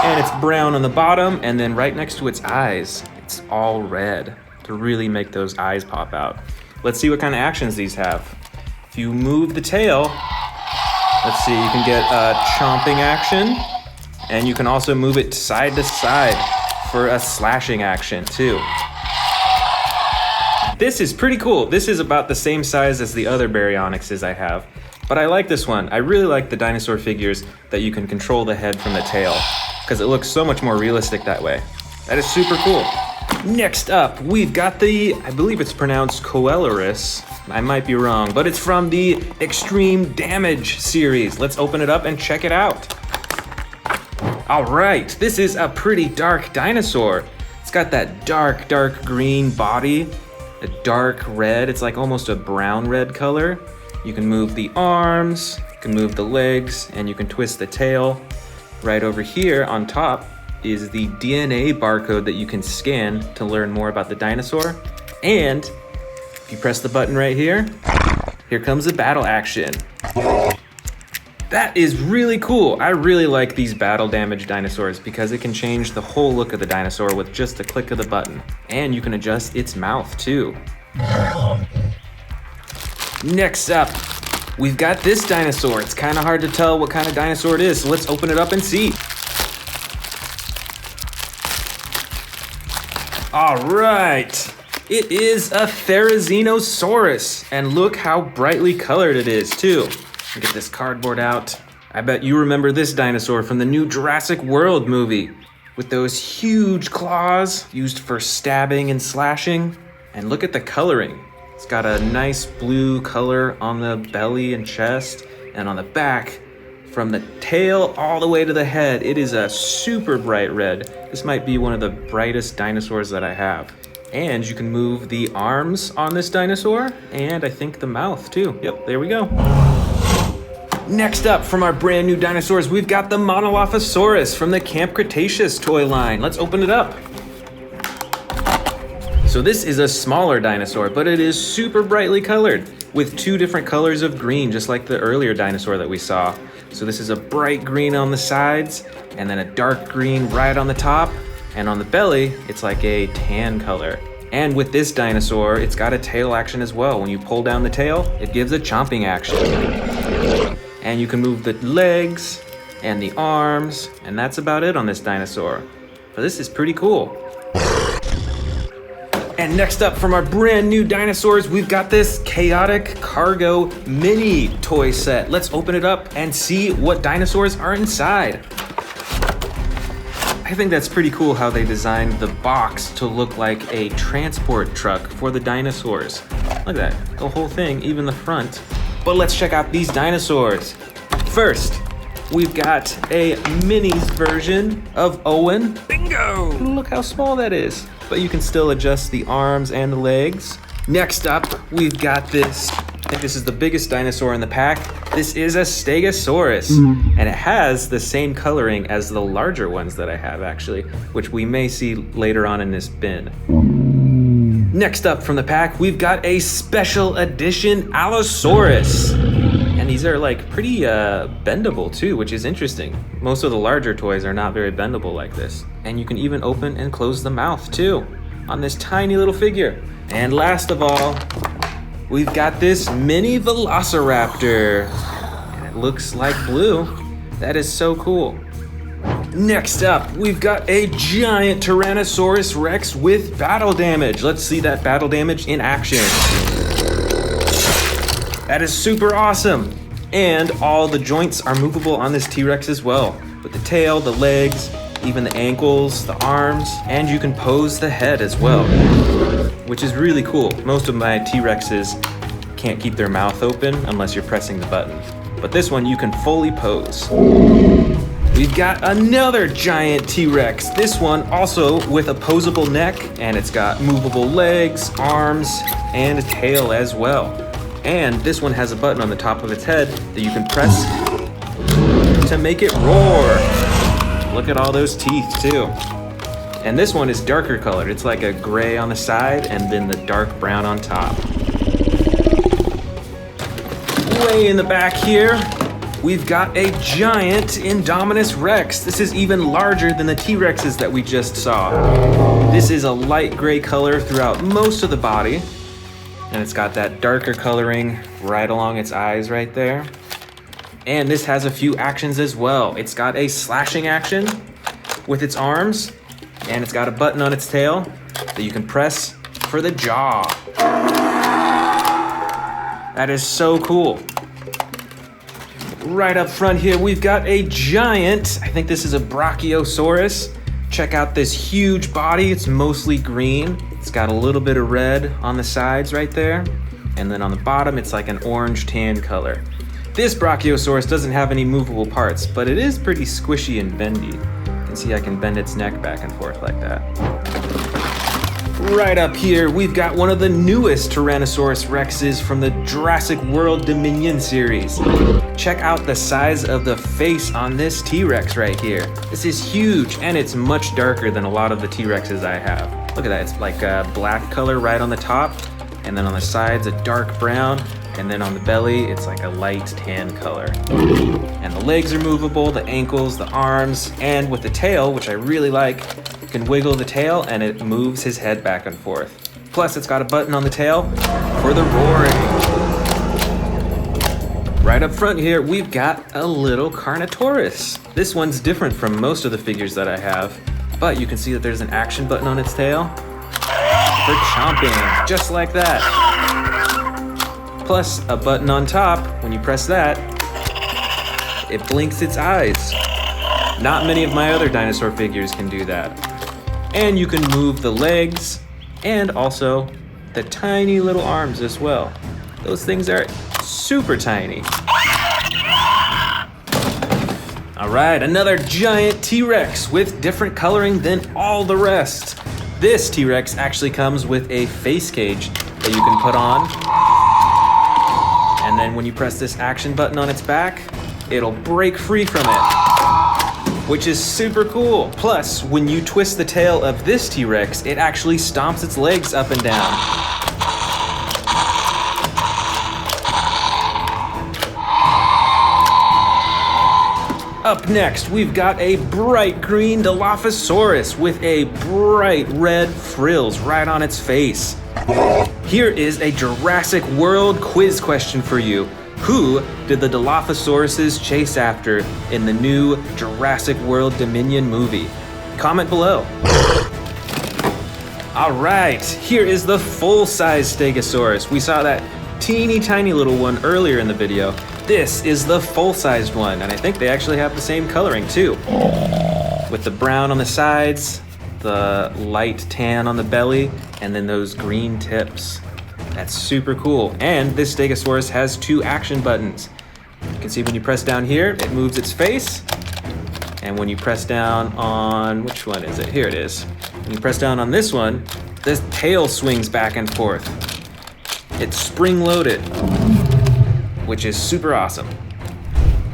And it's brown on the bottom, and then right next to its eyes, it's all red to really make those eyes pop out. Let's see what kind of actions these have. If you move the tail, let's see, you can get a chomping action, and you can also move it side to side for a slashing action too. This is pretty cool. This is about the same size as the other Baryonyxes I have, but I like this one. I really like the dinosaur figures that you can control the head from the tail because it looks so much more realistic that way. That is super cool. Next up, we've got the, I believe it's pronounced Coeloris. I might be wrong, but it's from the Extreme Damage series. Let's open it up and check it out. All right, this is a pretty dark dinosaur. It's got that dark green body. A dark red, it's like almost a brown red color. You can move the arms, you can move the legs, and you can twist the tail. Right over here on top is the DNA barcode that you can scan to learn more about the dinosaur. And if you press the button right here, here comes the battle action. That is really cool. I really like these battle damage dinosaurs because it can change the whole look of the dinosaur with just a click of the button. And you can adjust its mouth too. Next up, we've got this dinosaur. It's kind of hard to tell what kind of dinosaur it is, so let's open it up and see. All right, It is a Therizinosaurus, and look how brightly colored it is too. Get this cardboard out. I bet you remember this dinosaur from the new Jurassic World movie, with those huge claws used for stabbing and slashing. And look at the coloring. It's got a nice blue color on the belly and chest, and on the back, from the tail all the way to the head, it is a super bright red. This might be one of the brightest dinosaurs that I have. And you can move the arms on this dinosaur, and I think the mouth too. Yep, there we go. Next up, from our brand new dinosaurs, we've got the Monolophosaurus from the Camp Cretaceous toy line. Let's open it up. So this is a smaller dinosaur, but it is super brightly colored with two different colors of green, just like the earlier dinosaur that we saw. So this is a bright green on the sides, and then a dark green right on the top. And on the belly, it's like a tan color. And with this dinosaur, it's got a tail action as well. When you pull down the tail, it gives a chomping action. And you can move the legs and the arms, and that's about it on this dinosaur. But this is pretty cool. And next up, from our brand new dinosaurs, we've got this Chaotic Cargo mini toy set. Let's open it up and see what dinosaurs are inside. I think that's pretty cool how they designed the box to look like a transport truck for the dinosaurs. Look at that, the whole thing, even the front. But let's check out these dinosaurs. First, we've got a minis version of Owen. Bingo! Look how small that is. But you can still adjust the arms and the legs. Next up, we've got this. I think this is the biggest dinosaur in the pack. This is a Stegosaurus, and it has the same coloring as the larger ones that I have actually, which we may see later on in this bin. Next up from the pack, we've got a special edition Allosaurus. And these are like pretty bendable too, which is interesting. Most of the larger toys are not very bendable like this. And you can even open and close the mouth too on this tiny little figure. And last of all, we've got this mini Velociraptor. And it looks like blue. That is so cool. Next up, we've got a giant Tyrannosaurus Rex with battle damage. Let's see that battle damage in action. That is super awesome. And all the joints are movable on this T-Rex as well. With the tail, the legs, even the ankles, the arms, and you can pose the head as well, which is really cool. Most of my T-Rexes can't keep their mouth open unless you're pressing the button. But this one you can fully pose. We've got another giant T-Rex. This one also with a posable neck, and it's got movable legs, arms, and a tail as well. And this one has a button on the top of its head that you can press to make it roar. Look at all those teeth too. And this one is darker colored. It's like a gray on the side and then the dark brown on top. Way in the back here, we've got a giant Indominus Rex. This is even larger than the T-Rexes that we just saw. This is a light gray color throughout most of the body. And it's got that darker coloring right along its eyes right there. And this has a few actions as well. It's got a slashing action with its arms, and it's got a button on its tail that you can press for the jaw. That is so cool. Right up front here, we've got a giant, I think this is a Brachiosaurus. Check out this huge body, it's mostly green. It's got a little bit of red on the sides right there. And then on the bottom, it's like an orange tan color. This Brachiosaurus doesn't have any movable parts, but it is pretty squishy and bendy. You can see I can bend its neck back and forth like that. Right up here, we've got one of the newest Tyrannosaurus Rexes from the Jurassic World Dominion series. Check out the size of the face on this T-Rex right here. This is huge, and it's much darker than a lot of the T-Rexes I have. Look at that, it's like a black color right on the top, and then on the sides a dark brown, and then on the belly it's like a light tan color. And the legs are movable, the ankles, the arms, and with the tail, which I really like, you can wiggle the tail and it moves his head back and forth. Plus it's got a button on the tail for the roaring. Right up front here, we've got a little Carnotaurus. This one's different from most of the figures that I have, but you can see that there's an action button on its tail. for chomping, just like that. Plus a button on top, when you press that, it blinks its eyes. Not many of my other dinosaur figures can do that. And you can move the legs and also the tiny little arms as well. Those things are super tiny. All right, another giant T-Rex with different coloring than all the rest. This T-Rex actually comes with a face cage that you can put on. And then when you press this action button on its back, it'll break free from it, which is super cool. Plus, when you twist the tail of this T-Rex, it actually stomps its legs up and down. Up next, we've got a bright green Dilophosaurus with a bright red frills right on its face. Here is a Jurassic World quiz question for you. Who did the Dilophosauruses chase after in the new Jurassic World Dominion movie? Comment below. All right, here is the full-size Stegosaurus. We saw that teeny tiny little one earlier in the video. This is the full-sized one, and I think they actually have the same coloring too. With the brown on the sides, the light tan on the belly, and then those green tips. That's super cool. And this Stegosaurus has 2 action buttons. You can see when you press down here, it moves its face. And when you press down on, which one is it? Here it is. When you press down on this one, this tail swings back and forth. It's spring-loaded, which is super awesome.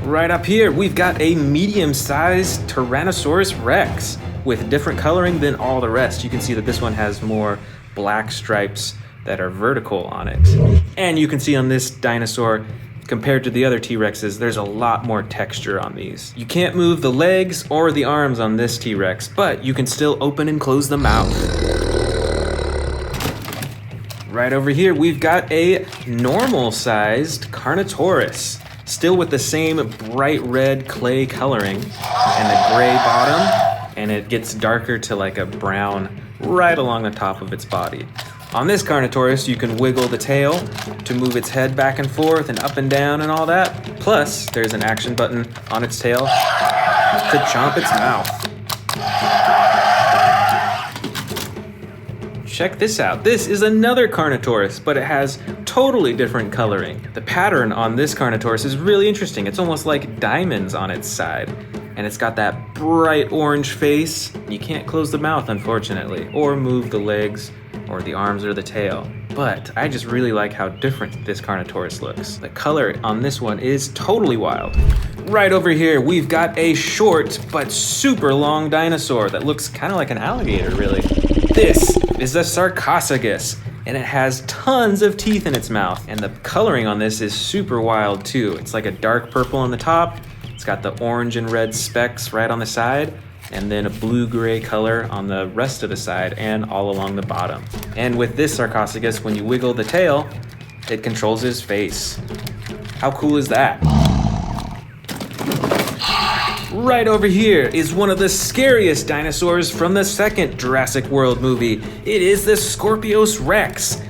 Right up here, we've got a medium-sized Tyrannosaurus Rex with different coloring than all the rest. You can see that this one has more black stripes that are vertical on it. And you can see on this dinosaur, compared to the other T-Rexes, there's a lot more texture on these. You can't move the legs or the arms on this T-Rex, but you can still open and close the mouth. Right over here, we've got a normal-sized Carnotaurus, still with the same bright red clay coloring and a gray bottom, and it gets darker to like a brown right along the top of its body. On this Carnotaurus, you can wiggle the tail to move its head back and forth and up and down and all that. Plus, there's an action button on its tail to chomp its mouth. Check this out. This is another Carnotaurus, but it has totally different coloring. The pattern on this Carnotaurus is really interesting. It's almost like diamonds on its side. And it's got that bright orange face. You can't close the mouth, unfortunately, or move the legs or the arms or the tail. But I just really like how different this Carnotaurus looks. The color on this one is totally wild. Right over here, we've got a short but super long dinosaur that looks kind of like an alligator, really. This is a Sarcophagus, and it has tons of teeth in its mouth. And the coloring on this is super wild too. It's like a dark purple on the top. It's got the orange and red specks right on the side, and then a blue-gray color on the rest of the side and all along the bottom. And with this Sarcophagus, when you wiggle the tail, it controls his face. How cool is that? Right over here is one of the scariest dinosaurs from the second Jurassic World movie. It is the Scorpios Rex.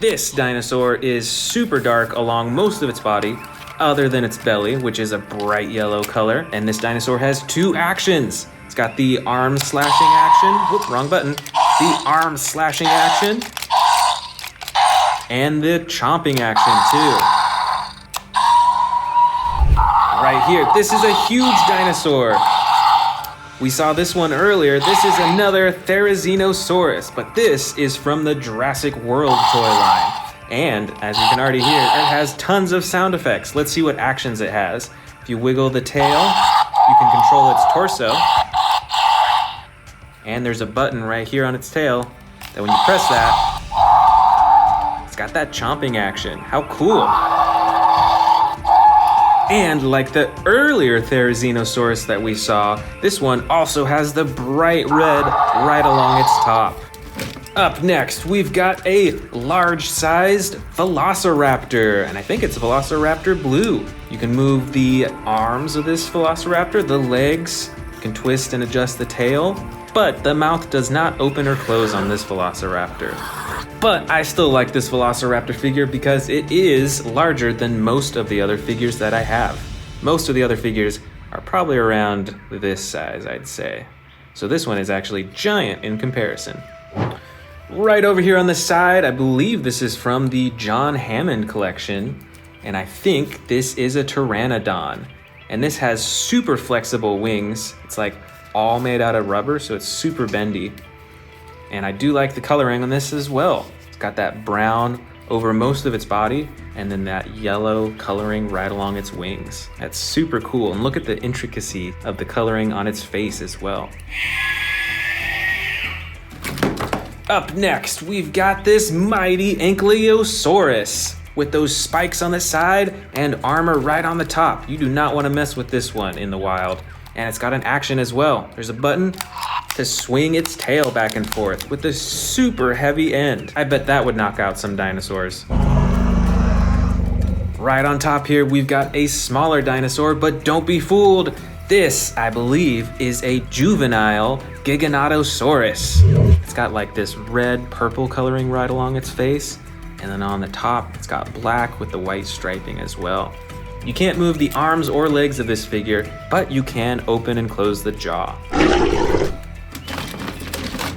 This dinosaur is super dark along most of its body, other than its belly, which is a bright yellow color. And this dinosaur has 2 actions. It's got the arm slashing action. Whoop, wrong button. The arm slashing action. And the chomping action too. Right here, this is a huge dinosaur. We saw this one earlier. This is another Therizinosaurus, but this is from the Jurassic World toy line. And as you can already hear, it has tons of sound effects. Let's see what actions it has. If you wiggle the tail, you can control its torso. And there's a button right here on its tail that when you press that, it's got that chomping action. How cool. And like the earlier Therizinosaurus that we saw, this one also has the bright red right along its top. Up next, we've got a large-sized Velociraptor, and I think it's Velociraptor Blue. You can move the arms of this Velociraptor, the legs, you can twist and adjust the tail, but the mouth does not open or close on this Velociraptor. But I still like this Velociraptor figure because it is larger than most of the other figures that I have. Most of the other figures are probably around this size, I'd say. So this one is actually giant in comparison. Right over here on the side, I believe this is from the John Hammond collection, and I think this is a Pteranodon. And this has super flexible wings. It's like all made out of rubber, so it's super bendy. And I do like the coloring on this as well. It's got that brown over most of its body, and then that yellow coloring right along its wings. That's super cool, and look at the intricacy of the coloring on its face as well. Up next, we've got this mighty Ankylosaurus with those spikes on the side and armor right on the top. You do not want to mess with this one in the wild. And it's got an action as well. There's a button to swing its tail back and forth with a super heavy end. I bet that would knock out some dinosaurs. Right on top here, we've got a smaller dinosaur, but don't be fooled. This, I believe, is a juvenile Giganotosaurus. It's got like this red purple coloring right along its face, and then on the top, it's got black with the white striping as well. You can't move the arms or legs of this figure, but you can open and close the jaw.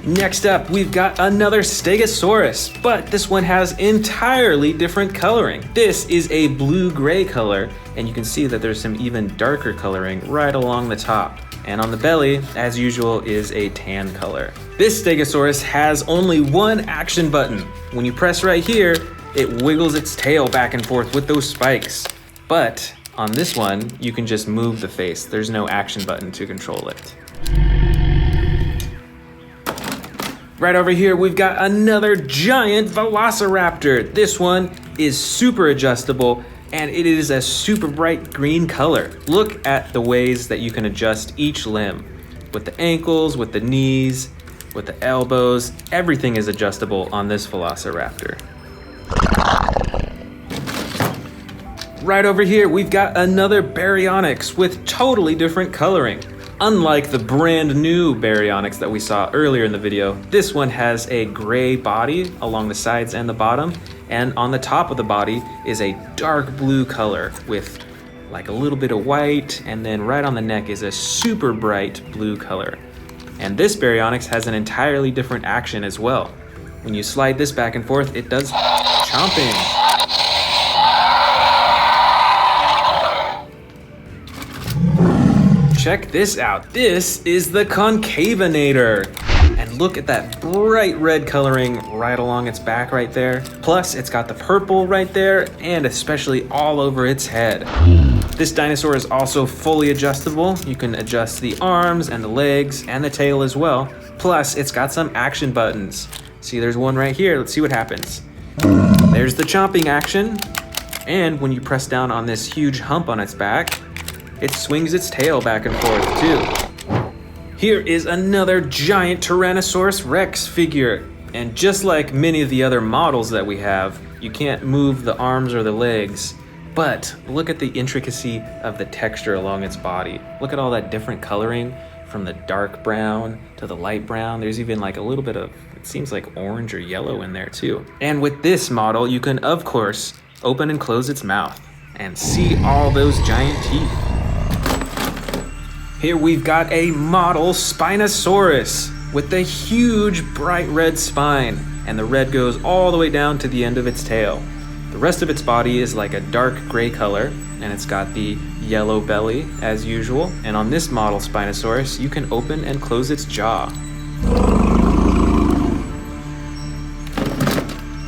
Next up, we've got another Stegosaurus, but this one has entirely different coloring. This is a blue-gray color, and you can see that there's some even darker coloring right along the top. And on the belly, as usual, is a tan color. This Stegosaurus has only one action button. When you press right here, it wiggles its tail back and forth with those spikes. But on this one, you can just move the face. There's no action button to control it. Right over here, we've got another giant Velociraptor. This one is super adjustable, and it is a super bright green color. Look at the ways that you can adjust each limb. With the ankles, with the knees, with the elbows, everything is adjustable on this Velociraptor. Right over here, we've got another Baryonyx with totally different coloring. Unlike the brand new Baryonyx that we saw earlier in the video, this one has a gray body along the sides and the bottom, and on the top of the body is a dark blue color with like a little bit of white, and then right on the neck is a super bright blue color. And this Baryonyx has an entirely different action as well. When you slide this back and forth, it does chomping. Check this out. This is the Concavinator. And look at that bright red coloring right along its back right there. Plus, it's got the purple right there, and especially all over its head. This dinosaur is also fully adjustable. You can adjust the arms and the legs and the tail as well. Plus, it's got some action buttons. See, there's one right here. Let's see what happens. There's the chomping action. And when you press down on this huge hump on its back, it swings its tail back and forth too. Here is another giant Tyrannosaurus Rex figure. And just like many of the other models that we have, you can't move the arms or the legs. But look at the intricacy of the texture along its body. Look at all that different coloring from the dark brown to the light brown. There's even like a little bit of, it seems like orange or yellow in there too. And with this model, you can of course open and close its mouth and see all those giant teeth. Here we've got a model Spinosaurus with a huge bright red spine, and the red goes all the way down to the end of its tail. The rest of its body is like a dark gray color, and it's got the yellow belly as usual. And on this model Spinosaurus, you can open and close its jaw.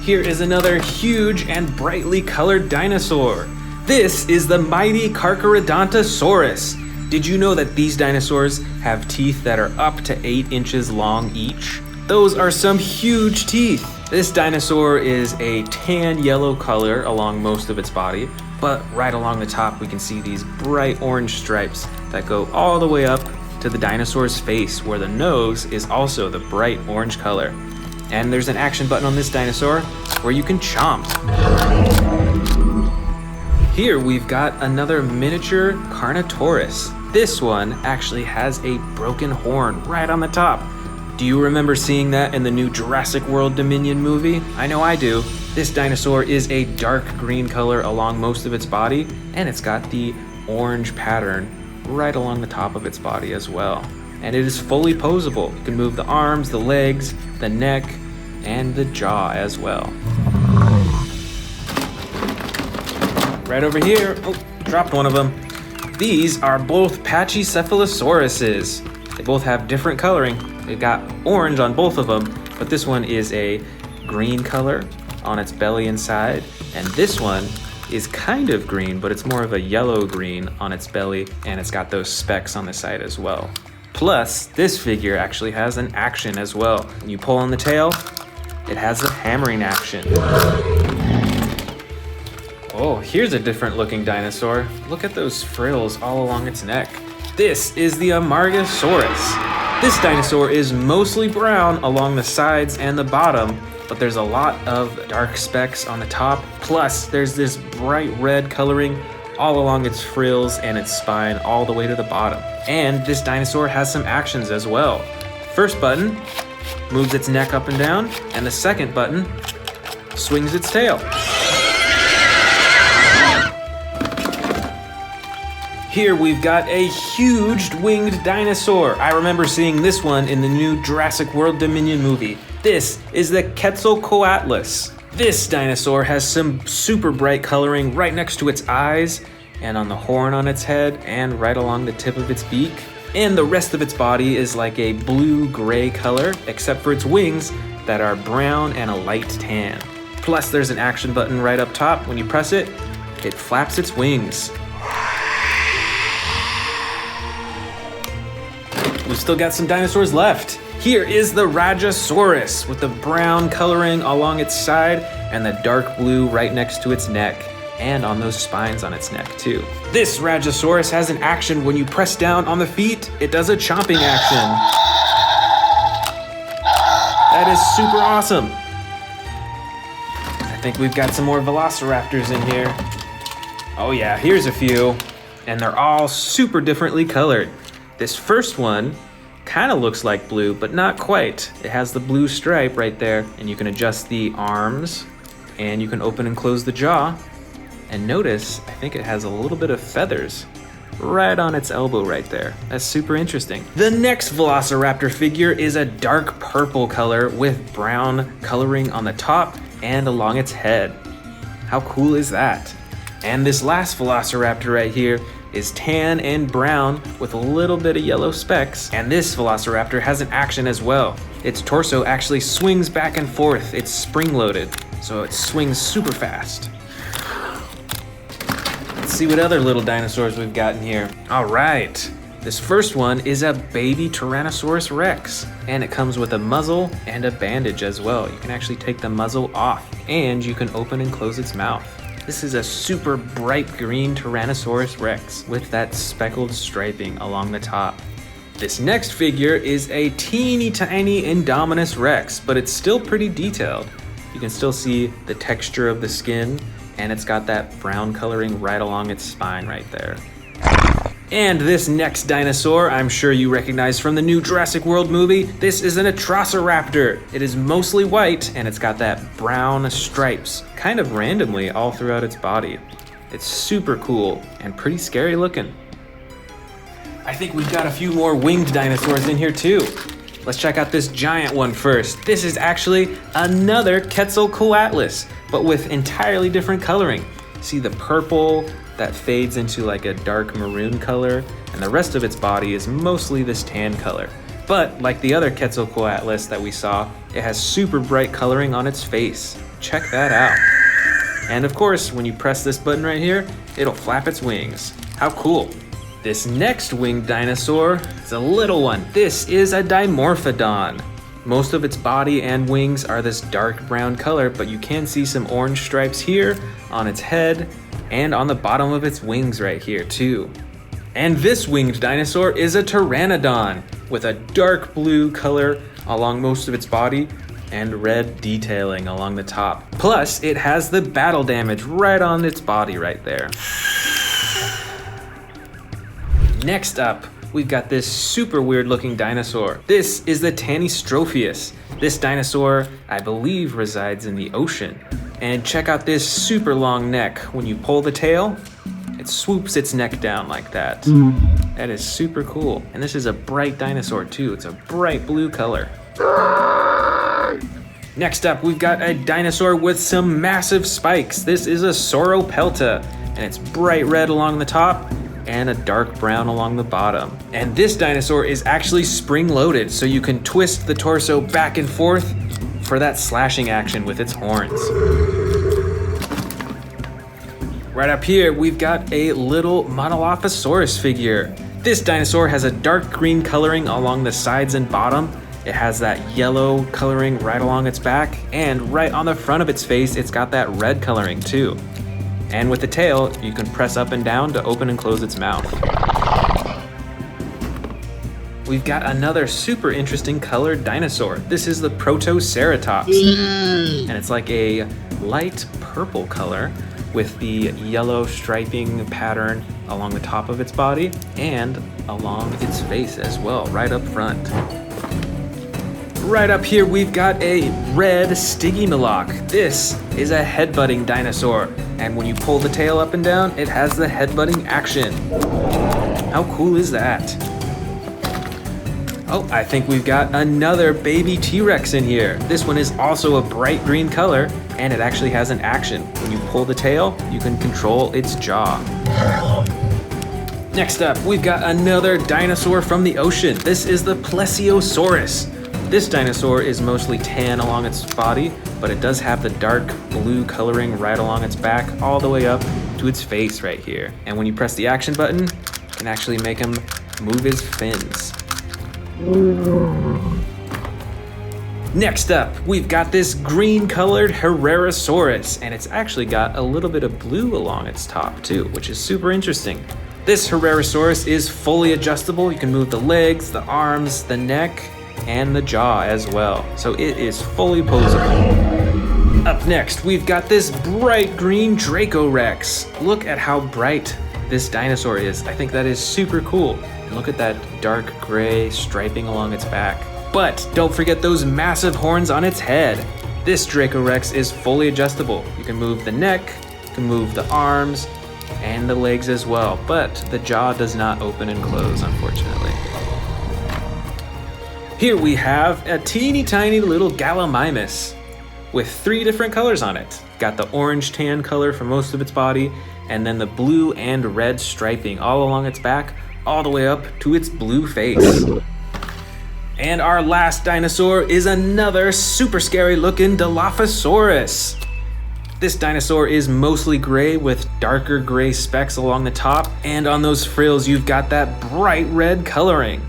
Here is another huge and brightly colored dinosaur. This is the mighty Carcharodontosaurus. Did you know that these dinosaurs have teeth that are up to 8 inches long each? Those are some huge teeth. This dinosaur is a tan yellow color along most of its body, but right along the top we can see these bright orange stripes that go all the way up to the dinosaur's face, where the nose is also the bright orange color. And there's an action button on this dinosaur where you can chomp. Here we've got another miniature Carnotaurus. This one actually has a broken horn right on the top, Do you remember seeing that in the new Jurassic World Dominion movie? I know I do. This dinosaur is a dark green color along most of its body, and it's got the orange pattern right along the top of its body as well. And it is fully posable. You can move the arms, the legs, the neck, and the jaw as well. Right over here, oh, dropped one of them. These are both Patchy Cephalosauruses. They both have different coloring. They've got orange on both of them, but this one is a green color on its belly and side, and this one is kind of green, but it's more of a yellow green on its belly, and it's got those specks on the side as well. Plus, this figure actually has an action as well. When you pull on the tail, it has the hammering action. Oh, here's a different looking dinosaur. Look at those frills all along its neck. This is the Amargasaurus. This dinosaur is mostly brown along the sides and the bottom, but there's a lot of dark specks on the top. Plus, there's this bright red coloring all along its frills and its spine all the way to the bottom. And this dinosaur has some actions as well. First button moves its neck up and down, and the second button swings its tail. Here we've got a huge winged dinosaur. I remember seeing this one in the new Jurassic World Dominion movie. This is the Quetzalcoatlus. This dinosaur has some super bright coloring right next to its eyes and on the horn on its head and right along the tip of its beak. And the rest of its body is like a blue-gray color, except for its wings that are brown and a light tan. Plus there's an action button right up top. When you press it, it flaps its wings. We've still got some dinosaurs left. Here is the Rajasaurus with the brown coloring along its side and the dark blue right next to its neck and on those spines on its neck too. This Rajasaurus has an action. When you press down on the feet, it does a chomping action. That is super awesome. I think we've got some more Velociraptors in here. Oh yeah, here's a few. And they're all super differently colored. This first one kind of looks like blue, but not quite. It has the blue stripe right there, and you can adjust the arms, and you can open and close the jaw. And notice, I think it has a little bit of feathers right on its elbow right there. That's super interesting. The next Velociraptor figure is a dark purple color with brown coloring on the top and along its head. How cool is that? And this last Velociraptor right here is tan and brown with a little bit of yellow specks. And this Velociraptor has an action as well. Its torso actually swings back and forth. It's spring-loaded, so it swings super fast. Let's see what other little dinosaurs we've got in here. All right, this first one is a baby Tyrannosaurus Rex, and it comes with a muzzle and a bandage as well. You can actually take the muzzle off, and you can open and close its mouth. This is a super bright green Tyrannosaurus Rex with that speckled striping along the top. This next figure is a teeny tiny Indominus Rex, but it's still pretty detailed. You can still see the texture of the skin, and it's got that brown coloring right along its spine right there. And this next dinosaur, I'm sure you recognize from the new Jurassic World movie. This is an Atrassa Raptor. It is mostly white, and it's got that brown stripes, kind of randomly all throughout its body. It's super cool and pretty scary looking. I think we've got a few more winged dinosaurs in here too. Let's check out this giant one first. This is actually another Quetzalcoatlus, but with entirely different coloring. See the purple that fades into like a dark maroon color, and the rest of its body is mostly this tan color. But like the other Quetzalcoatlus that we saw, it has super bright coloring on its face. Check that out. And of course, when you press this button right here, it'll flap its wings. How cool. This next winged dinosaur is a little one. This is a Dimorphodon. Most of its body and wings are this dark brown color, but you can see some orange stripes here on its head and on the bottom of its wings right here too. And this winged dinosaur is a Pteranodon with a dark blue color along most of its body and red detailing along the top. Plus, it has the battle damage right on its body right there. Next up, we've got this super weird looking dinosaur. This is the Tanystropheus. This dinosaur, I believe, resides in the ocean. And check out this super long neck. When you pull the tail, it swoops its neck down like that. That is super cool. And this is a bright dinosaur too. It's a bright blue color. Next up, we've got a dinosaur with some massive spikes. This is a Soro Pelta, and it's bright red along the top and a dark brown along the bottom. And this dinosaur is actually spring-loaded, so you can twist the torso back and forth for that slashing action with its horns. Right up here, we've got a little Monolophosaurus figure. This dinosaur has a dark green coloring along the sides and bottom. It has that yellow coloring right along its back, and right on the front of its face, it's got that red coloring too. And with the tail, you can press up and down to open and close its mouth. We've got another super interesting colored dinosaur. This is the Protoceratops, and it's like a light purple color with the yellow striping pattern along the top of its body and along its face as well, right up front. Right up here, we've got a red Stygimoloch. This is a headbutting dinosaur, and when you pull the tail up and down, it has the headbutting action. How cool is that? Oh, I think we've got another baby T-Rex in here. This one is also a bright green color, and it actually has an action. When you pull the tail, you can control its jaw. Next up, we've got another dinosaur from the ocean. This is the Plesiosaurus. This dinosaur is mostly tan along its body, but it does have the dark blue coloring right along its back all the way up to its face right here. And when you press the action button, you can actually make him move his fins. Next up, we've got this green colored Herrera Soros, and it's actually got a little bit of blue along its top too, which is super interesting. This Herrera Soros is fully adjustable. You can move the legs, the arms, the neck, and the jaw as well. So it is fully posable. Up next, we've got this bright green Draco Rex. Look at how bright this dinosaur is. I think that is super cool. And look at that dark gray striping along its back. But don't forget those massive horns on its head. This Draco Rex is fully adjustable. You can move the neck, you can move the arms, and the legs as well. But the jaw does not open and close, unfortunately. Here we have a teeny tiny little Gallimimus with 3 different colors on it. Got the orange tan color for most of its body, and then the blue and red striping all along its back, all the way up to its blue face. And our last dinosaur is another super scary looking Dilophosaurus. This dinosaur is mostly gray with darker gray specks along the top, and on those frills you've got that bright red coloring.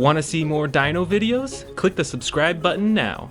Want to see more dino videos? Click the subscribe button now.